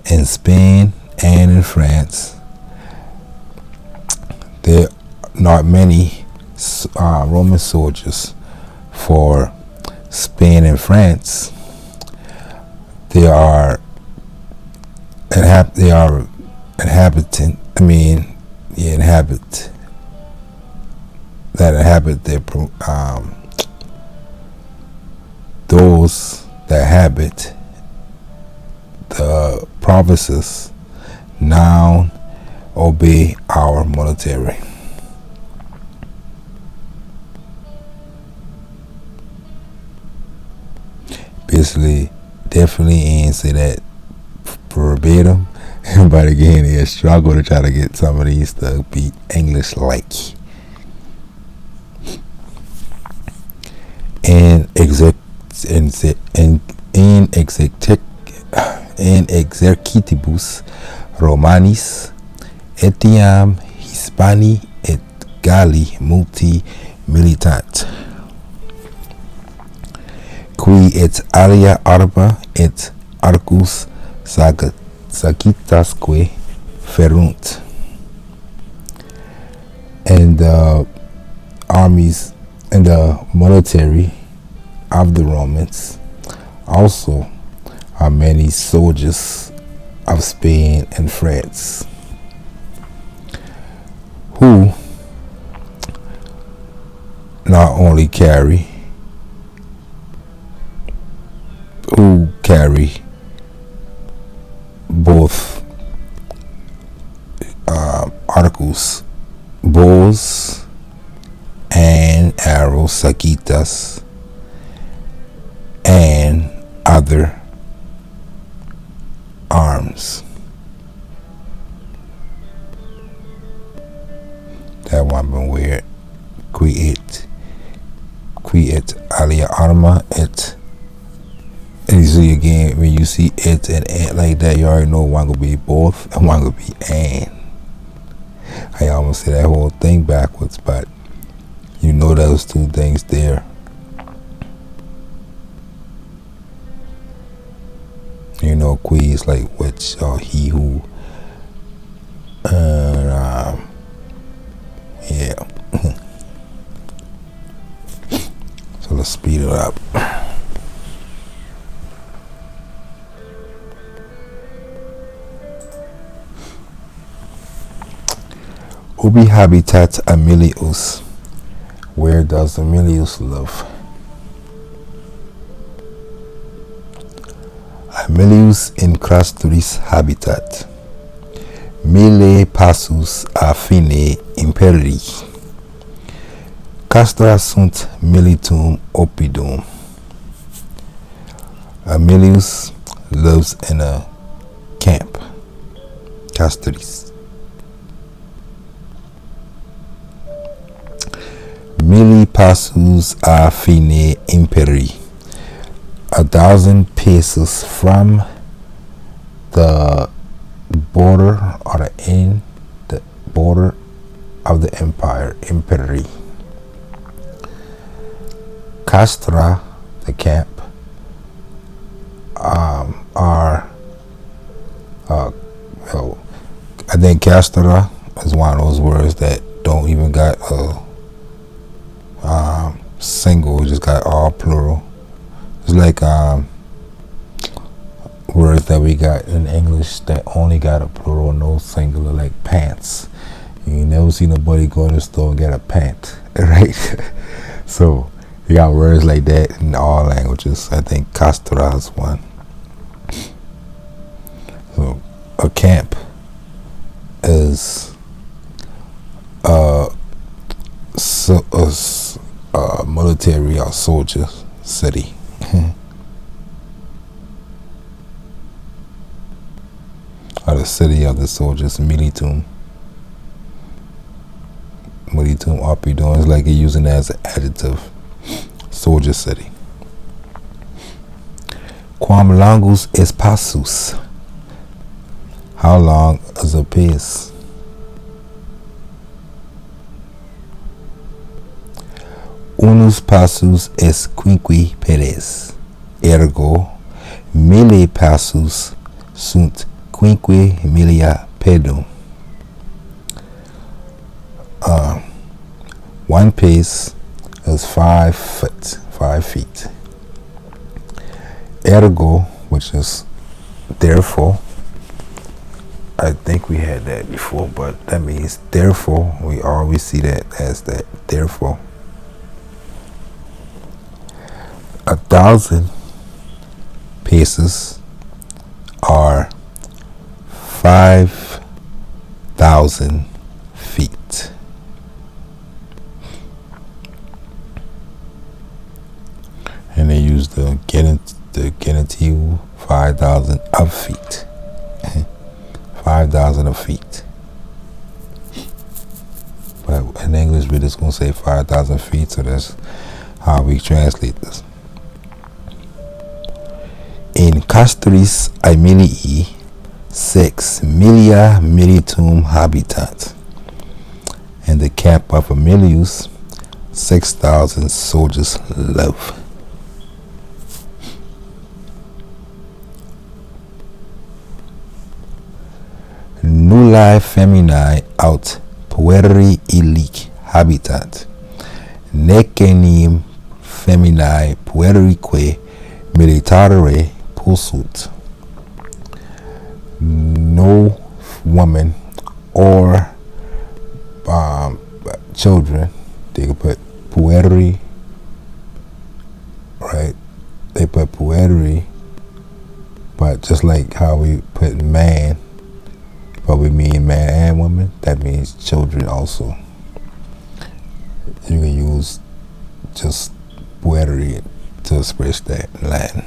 in Spain and in France there are not many Roman soldiers. For Spain and France, they are inhabit their those that habit the provinces now obey our military. Basically, definitely ain't say that verbatim, but again, they struggle to try to get some of these to be English-like. In exercitibus Romanis etiam Hispani et Galli multi militant, qui et alia arba et arcus sagitasque ferunt. And the armies and the military of the Romans also are many soldiers of Spain and France who not only carry both arcus, bows and arrows, sagitas, and other And you see again, when you see it and ant like that, you already know one gonna be both and one gonna be and. I almost say that whole thing backwards, but you know those two things there. You know, quiz like which or he who. Yeah. So let's speed it up. Ubi habitat Amelius. Where does Amelius live? Amelius in Crasturis habitat. Mille passus a fine imperii. Castra sunt militum oppidum. Amelius lives in a camp. Castris. Milli passus a fine imperii. 1,000 paces from the border or the border of the empire, imperii. Castra, the camp, are I think castra is one of those words that don't even got a single, just got all plural. It's like words that we got in English that only got a plural, no singular, like pants. You never see nobody go to the store and get a pant, right? So you got words like that in all languages. I think castra is one. So a camp is a military or soldier city. Or the city of the soldiers, militum. Militum oppidum is like you're using it as an adjective. Soldier city. Quam longus est passus? How long is a pace? Unus passus est quinque pedes. Ergo mille passus sunt quinque millia pedum. One pace is 5 feet. Ergo, which is therefore, I think we had that before, but that means therefore. We always see that as that therefore. 1,000 paces are 5,000 feet. And they use the genitive 5,000 of feet. 5,000 of feet. But in English, we're just going to say 5,000 feet, so that's how we translate this. In castris Aemilii 6 millia militum habitat. In the camp of Amelius, 6,000 soldiers live. Nullae feminae aut pueri illic habitat. Necenim feminae puerique militare posunt. No woman or children, they could put pueri, right? They put pueri, but just like how we put man, but we mean man and woman, that means children also. You can use just pueri to express that in Latin.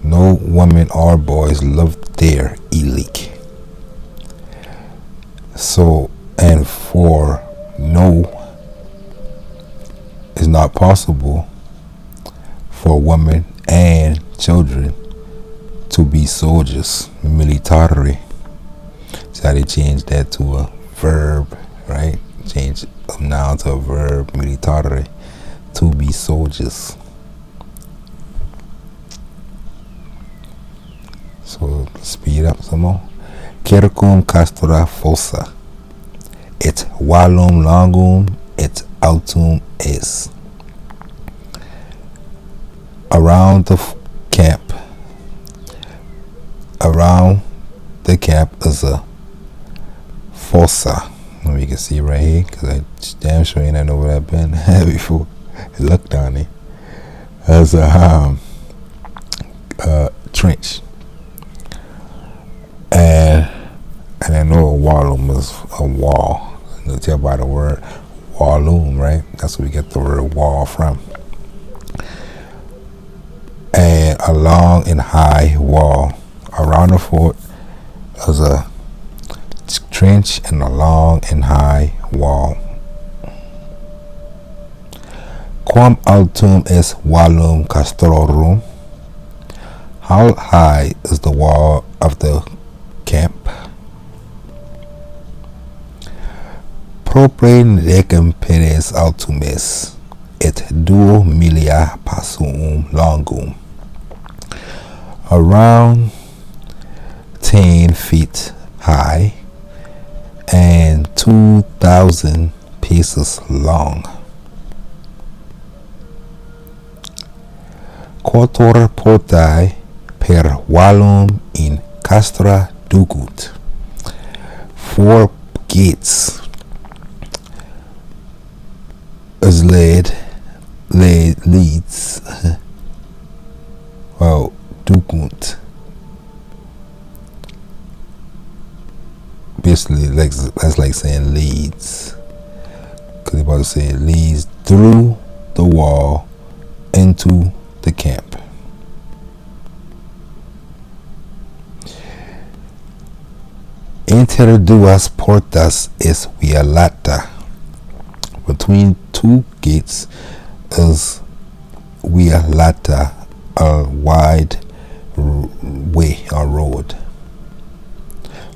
No women or boys lived there, illic. So, and for no is not possible, for women and children to be soldiers, militari. So how they changed that to a verb, right? Change a noun to a verb, militari, to be soldiers. So speed up some more. Circum castora fossa, et valum longum et altum est. Around the camp. Around the camp is a fossa. You can see right here, because I damn sure ain't know where I've been before. Look down there. There's a trench. And I know a wallum is a wall. You can tell by the word wallum, right? That's where we get the word wall from. And a long and high wall. Around the fort is a trench and a long and high wall. Quam altum est wallum castrorum? How high is the wall of the camp? Propre decem pedes altum est, et duo milia passum longum. Around 10 feet high and 2,000 paces long. Quator portae per vallum in castra dugut. 4 gates is leads well dugut. Basically, that's like saying leads, because they're about to say it leads through the wall into the camp. Inter duas portas es via lata. Between 2 gates is via lata, a wide way or road.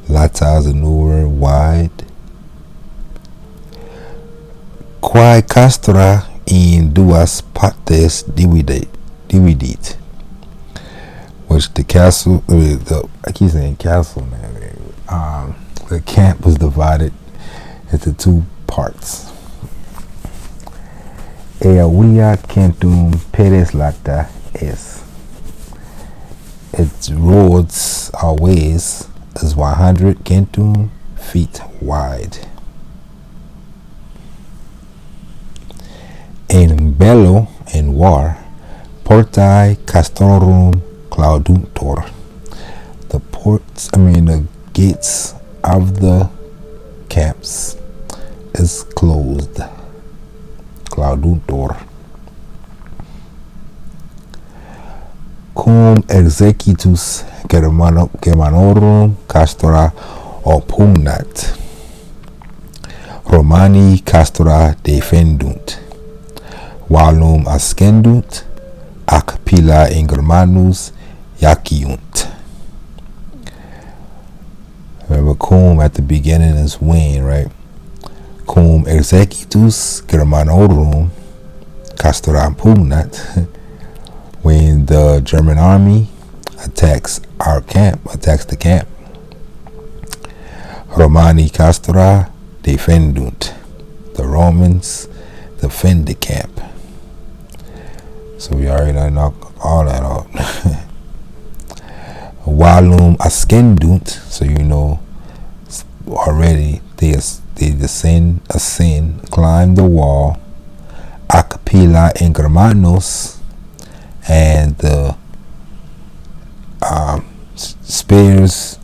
Lata is a new word, wide. Quae castra in duas partes dividit. Which the castle, I keep saying castle, man. The camp was divided into 2 parts. Ea via centum pedes lata es. Its roads or ways is 100 centum feet wide. In bello and war, portae castrorum clauduntur. The gates of the camps is closed. Clauduntur. Cum executus Germanorum castora oppugnat. Romani castora defendunt. Vallum ascendunt, ac pila in Germanus jaciunt. Remember, cum at the beginning is when, right? Cum executus Germanorum castora oppugnat. When the German army attacks the camp. Romani castora defendunt. The Romans defend the camp. So we already done knock all that out. Vallum ascendunt, so you know already they ascend, climb the wall. Ac pila in Germanos, and the spears,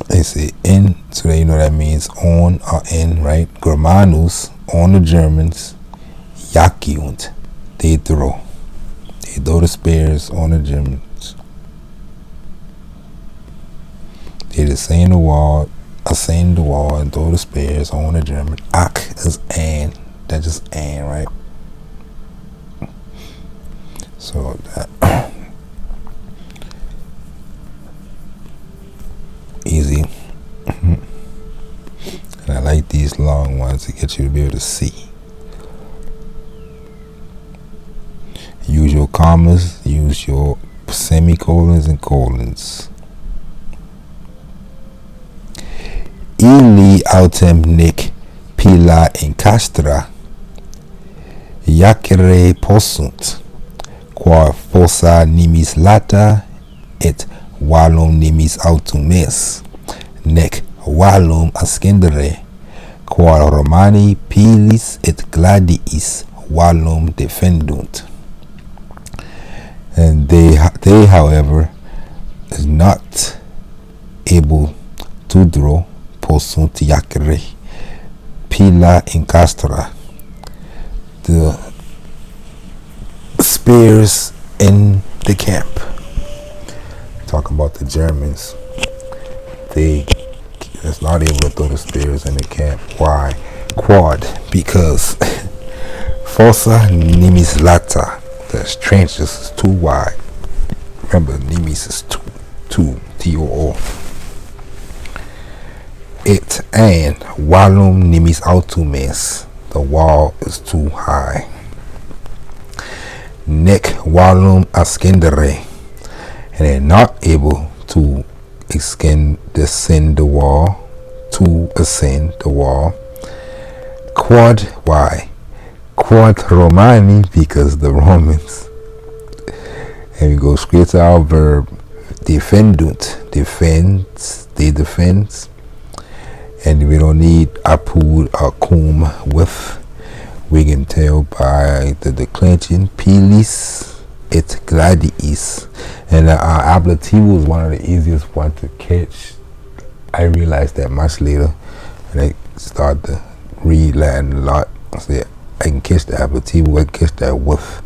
they say in, so that you know that means on or in, right? Germanus, on the Germans. Jaciunt, they throw the spears on the Germans. They ascend the wall, and throw the spears on the German. Ac is an, that's just an, right? wanted to get you to be able to see. Use your commas, use your semicolons and colons. Ili autem nec pila incastra iacere possunt, quae fossa nimis lata et valum nimis autum es, nec valum ascendere, quae Romani pilis et gladiis valum defendunt. And they however is not able to draw possunt iacere pila incastra, the spears in the camp. Talking about the Germans, they is not able to throw the spears in the camp. Why? Quad, because fossa nimis lata, the trenches is too wide. Remember, nimis is two, T-O-O. It and valum nimis autum es, the wall is too high. Nec valum ascendere, and they're not able to descend the wall, to ascend the wall. Quad, why? Quad Romani, because the Romans. And we go straight to our verb, defendunt, defends, they defend. And we don't need apud or cum with. We can tell by the declension, pilis et gladiis. And ablative was one of the easiest ones to catch. I realized that much later when I started to read Latin a lot. I said, I can catch the ablative, I can catch that with.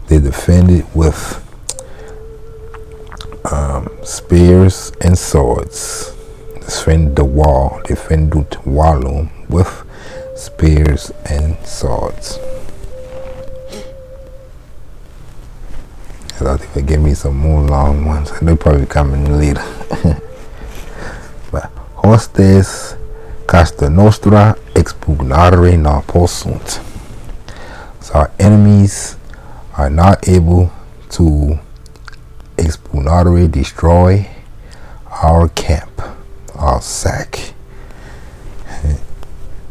They defended with spears and swords. Defend the wall, defendut valum, with spears and swords. I thought they would give me some more long ones, and they'll probably coming later. But hostes casta nostra expugnare non possunt. So our enemies are not able to expugnare, destroy our camp, our sack.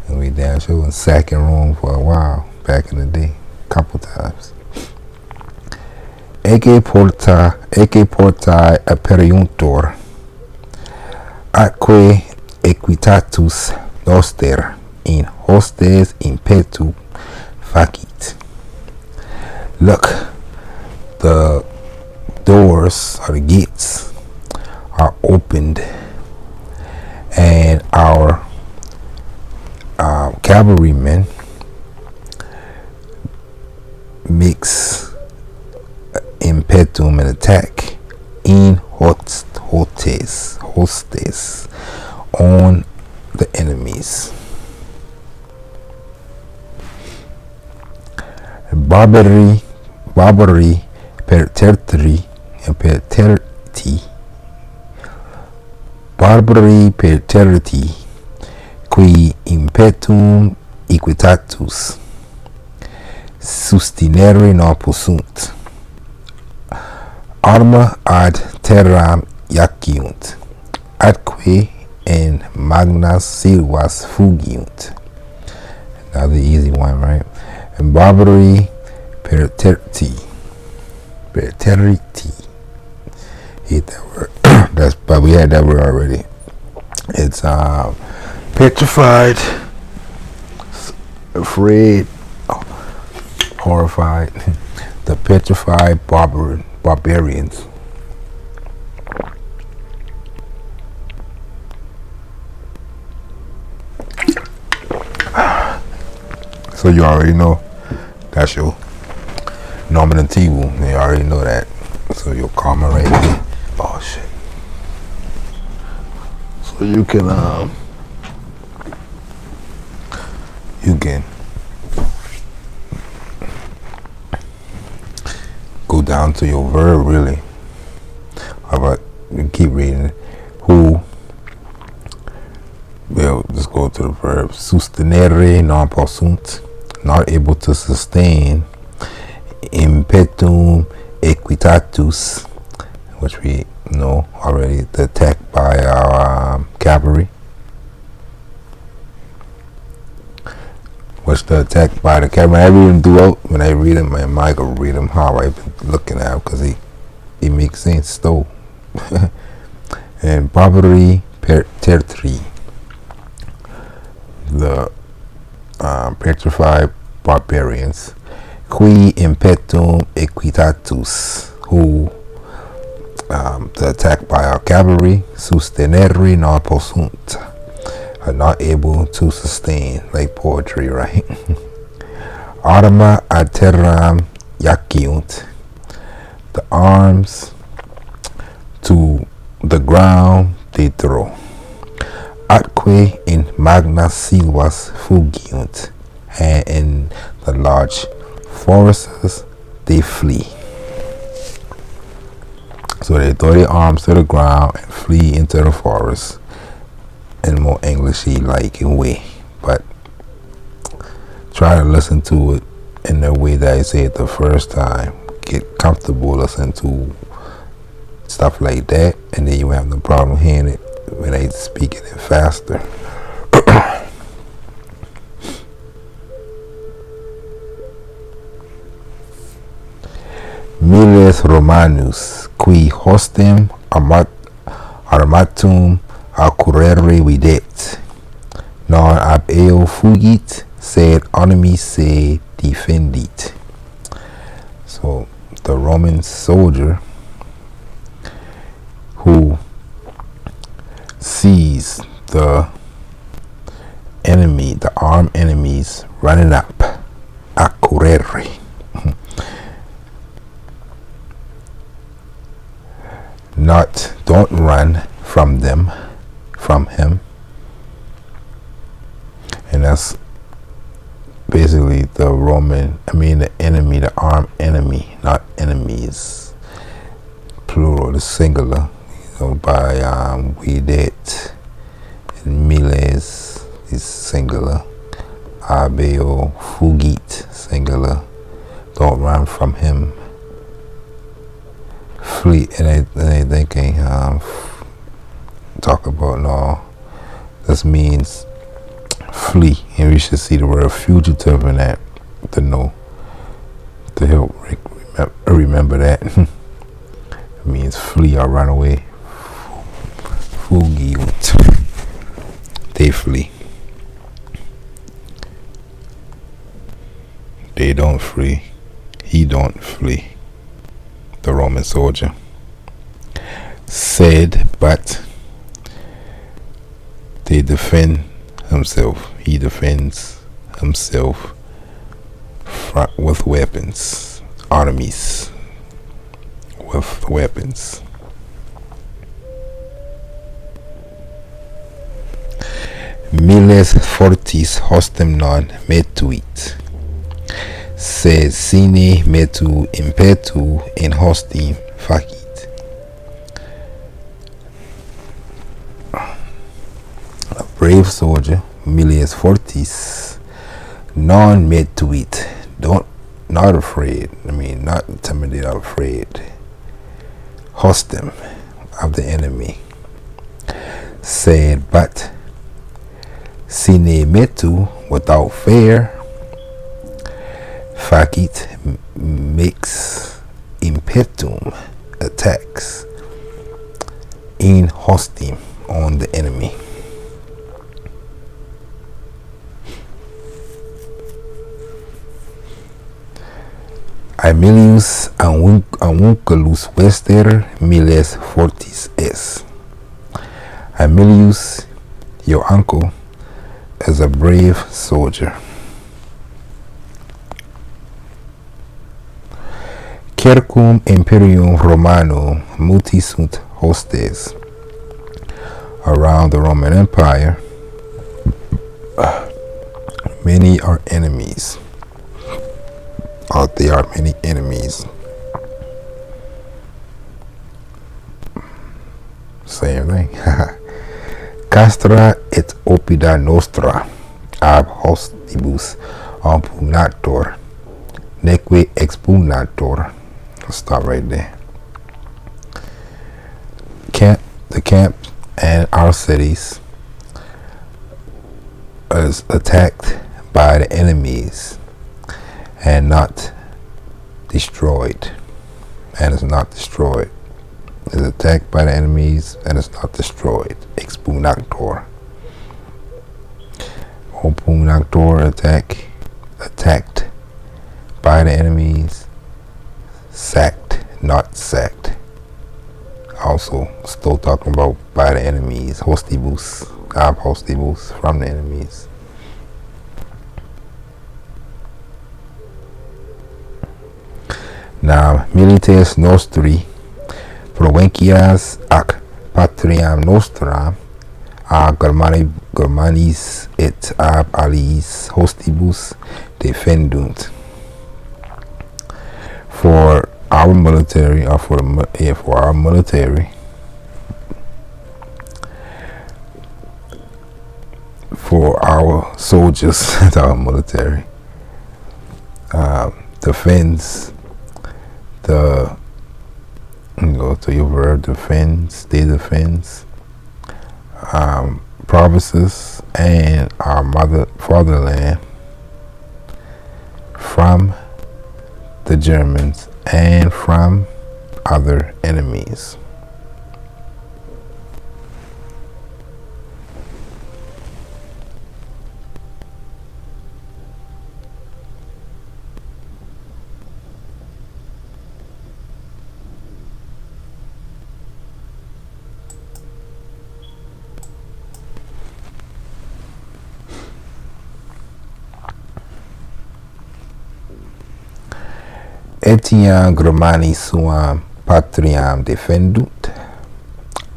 And we damn sure was sacking Rome for a while back in the day, couple times. Ecce portae aperiuntur, atque equitatus noster in hostes impetu facit. Look, the doors or the gates are opened, and our cavalrymen mix impetum, an attack, in hostes on the enemies. Barbari perterti, barbari perterti, qui impetum equitatus sustinere non possunt. Arma ad terram iaciunt, atque in magnas silvas fugiunt. Another easy one, right? And barbari perterti. Hate that word. But we had that word already. It's petrified, afraid, horrified. The petrified barbarians. So you already know that's your nominative. You already know that. So your comma right here. Oh shit. So you can go down to your verb really. How about you keep reading? Who? Well, just go to the verb. Sustenere non possunt, not able to sustain. Impetum equitatus, which we know already, the attack by our cavalry. Which the attack by the cavalry. I read them throughout. When I read them, my mind will read them how I've been looking at them, because he makes sense though. And barbari tertri, the petrified barbarians. Qui impetum equitatus, who the attack by our cavalry. Sustenere non possunt, are not able to sustain, like poetry, right? Arma ad terram jaciunt, the arms to the ground they throw. Atque in magna silvas fugiunt, and in the large forests they flee. So they throw their arms to the ground and flee into the forest in a more Englishy like way. But try to listen to it in the way that I say it the first time. Get comfortable listening to stuff like that, and then you have no problem hearing it when I speak it faster. Miles Romanus, qui hostem armatum accurrere videt, non ab eo fugit, sed animi se defendit. So the Roman soldier who sees the enemy, the armed enemies running up, accurrere, don't run from them, from him. And that's basically the enemy, the armed enemy, not enemies, plural, the singular, by videt, and miles is singular, abeo fugit, singular, don't run from him. Flee, and they can talk about, no, this means flee, and we should see the word fugitive in that to know, to help remember that. It means flee or run away. Fugiunt, they flee. They don't flee. He don't flee. The Roman soldier said, but they defend himself. He defends himself with weapons, armies with weapons. Miles fortis hostem non metuit, sed sine metu impetu in hostim facit. A brave soldier, Miles fortis, non metuit, not afraid. Not intimidated or afraid. Hostim, of the enemy. Said, but sine metu, without fear, facit, makes impetum, attacks, in hostim, on the enemy. Aemilius avunculus vester miles fortis es. Aemilius, your uncle, is a brave soldier. Circum imperium Romano multi sunt hostes. Around the Roman Empire, many are enemies. There are many enemies. Same thing. Castra et opida nostra ab hostibus impugnator, neque expugnator. Let's stop right there. The camp and our cities is attacked by the enemies and not destroyed. And it's not destroyed. It's attacked by the enemies and it's not destroyed. Expugnator. Opugnator, attacked by the enemies, sacked, not sacked. Also, still talking about by the enemies. Hostibus, ab hostibus, from the enemies. Now, milites nostri, provincias ac patriam nostram, a Germanis et ab aliis hostibus defendunt. For our military, or for our military, for our soldiers, our military, defends the, go to your verb, defends, they defends provinces and our fatherland from the Germans and from other enemies. Etiam Germani suam patriam defendunt.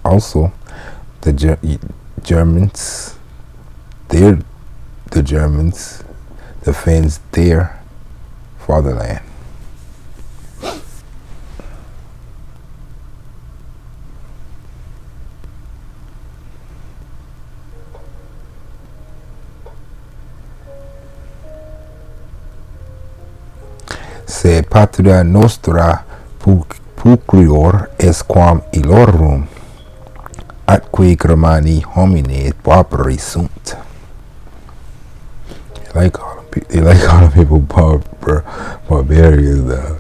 Also, the Germans defends their fatherland. Se patria nostra pulcrior est quam illorum, atque Germani homines barbari sunt. They like calling people barbarians now.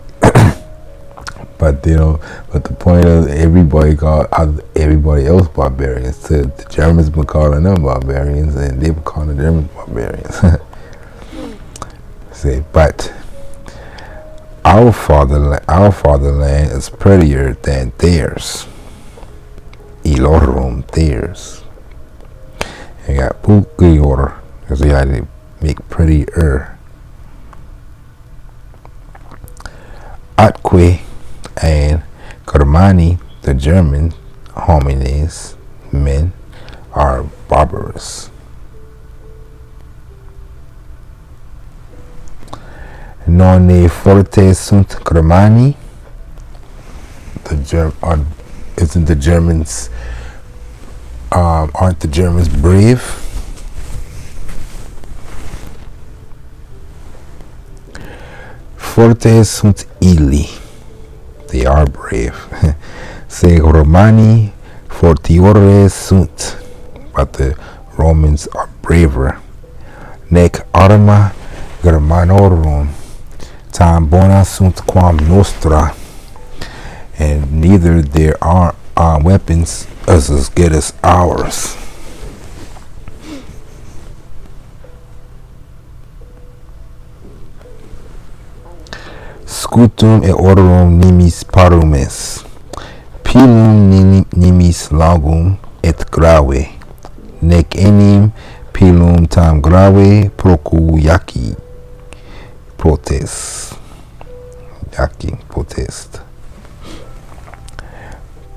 But the point is, everybody called everybody else barbarians. So the Germans been calling them barbarians, and they been calling the Germans barbarians. Say, but our fatherland is prettier than theirs. Illorum, theirs. You got pulcrior, because you had to make prettier. Atque and Germani, the German homines, men, are barbarous. Non ne fortes sunt Germani. Isn't the Germans? Aren't the Germans brave? Fortes sunt illi. They are brave. Se Romani fortiores sunt, but the Romans are braver. Nec arma Germanorum tam bona sunt quam nostra, and neither there are weapons as good as ours. Scutum et orum nimis parum est, pilum nimis longum et grave, nec enim pilum tam grave procu yaki protest.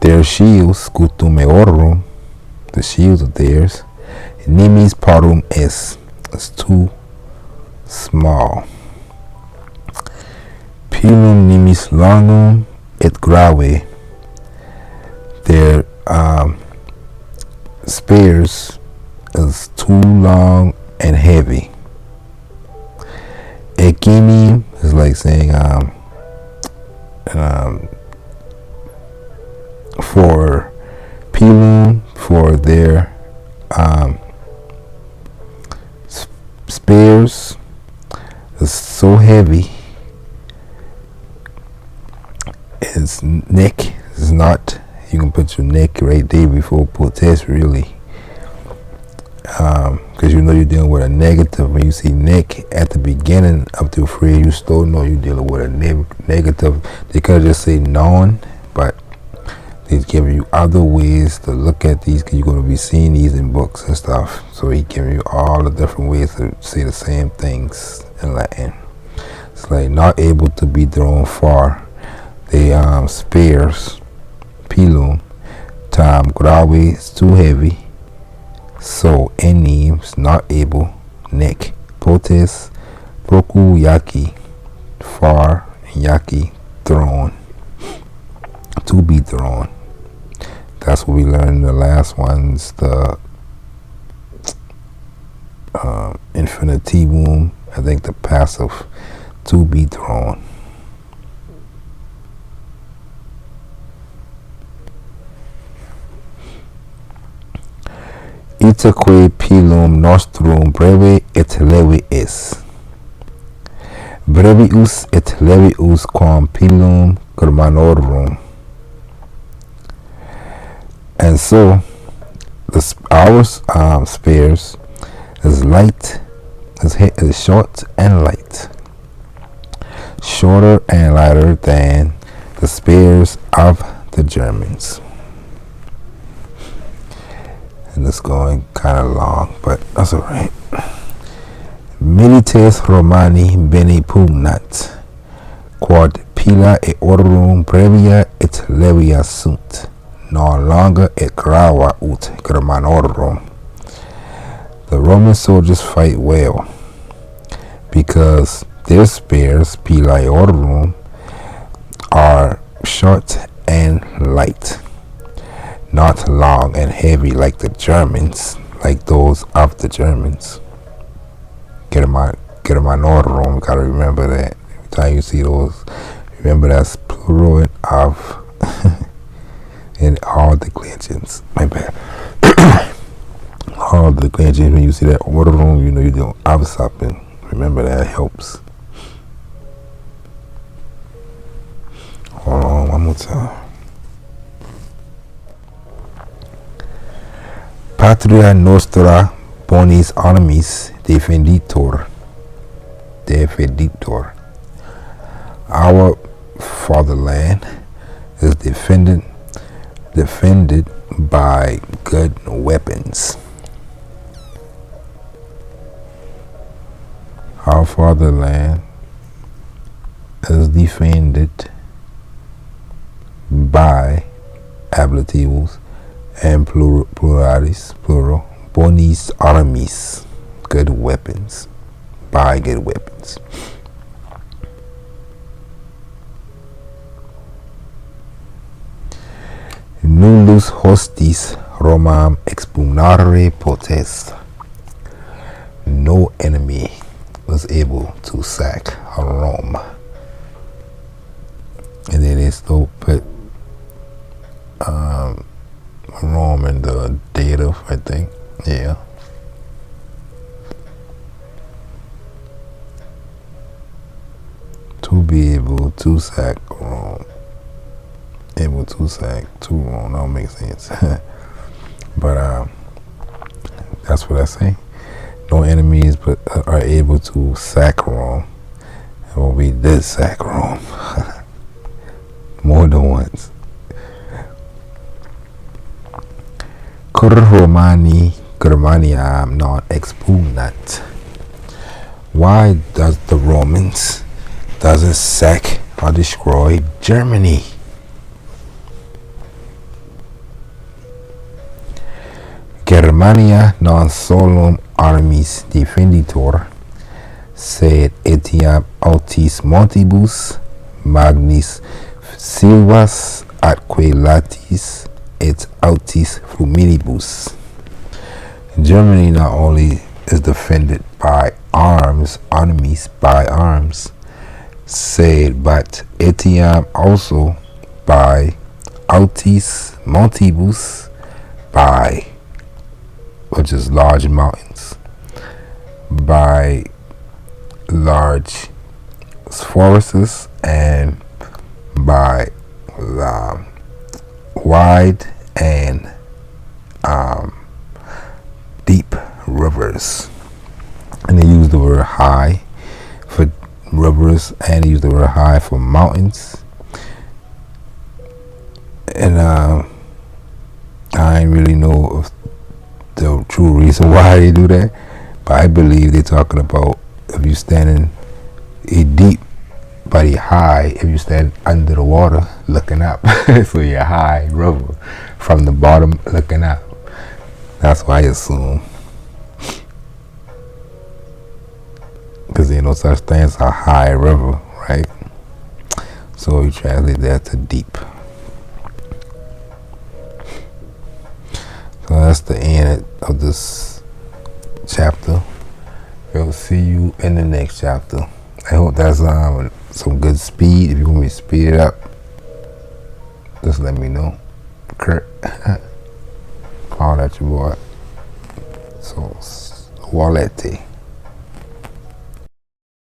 Their shields, scutum eorum, the shields of theirs, nimis parum est, is too small. Pilum nimis longum et grave, their spears is too too long and heavy. Ekini is like saying for pilum, for their spears is so heavy. Its neck is not. You can put your neck right there before potes really, because you know you're dealing with a negative. When you see neck at the beginning of the phrase, you still know you're dealing with a negative. They could just say non, but he's giving you other ways to look at these, because you're going to be seeing these in books and stuff. So he's giving you all the different ways to say the same things in Latin. It's like not able to be thrown far. The spears, pilum, grave is too heavy. So enim not able, neck, potes, proku yaki, far, yaki, thrown, to be thrown. That's what we learned in the last ones, the infinitivum, I think the passive, to be thrown. Itaque pilum nostrum breve et levi es. Brevius et levius quam pilum Germanorum. And so our spears is light, is short and light, shorter and lighter than the spears of the Germans. And it's going kind of long, but that's all right. Milites Romani bene pugnat, quod pila et orum brevia et levia sunt, no longer et grava ut Germanorum. The Roman soldiers fight well because their spears, pila orum, are short and light, not long and heavy like the Germans, like those of the Germans. Germanorum, gotta remember that. Every time you see those, remember that's plural of in all declensions. My bad. All the declensions, when you see that order room, you know you're doing opposite. Remember that helps. Hold on one more time. Patria nostra bonis armis defenditor. Our fatherland is defended by good weapons. Our fatherland is defended by ablativos and pluralis, plural, bonis armis, good weapons, by good weapons. Nullus hostis Romam expugnare potest. No enemy was able to sack Rome. And then they still put Rome in the dative, I think. Yeah. To be able to sack Rome. Able to sack to Rome. That don't make sense. But that's what I say. No enemies but are able to sack Rome. And well, we did sack Rome. More than once. Cur Romani Germaniam non expugnat. Why does the Romans doesn't sack or destroy Germany? Germania non solum armis defenditor, sed etiam autis montibus magnis silvas atque latis et autis fluminibus. Germany not only is defended by enemies by arms, said, but Etiam also by altis montibus, by, which is large mountains, by large forests, and by wide and deep rivers. And they use the word high for rivers, and they use the word high for mountains. And I ain't really know of the true reason why they do that, but I believe they're talking about if you standing deep, but high if you stand under the water looking up. So you're high river from the bottom looking up. That's what I assume, because there's no such thing as a high river, right? So we translate that to deep. So that's the end of this chapter. We'll see you in the next chapter. I hope that's some good speed. If you want me to speed it up, just let me know. Kurt, call that your boy. So, Walete.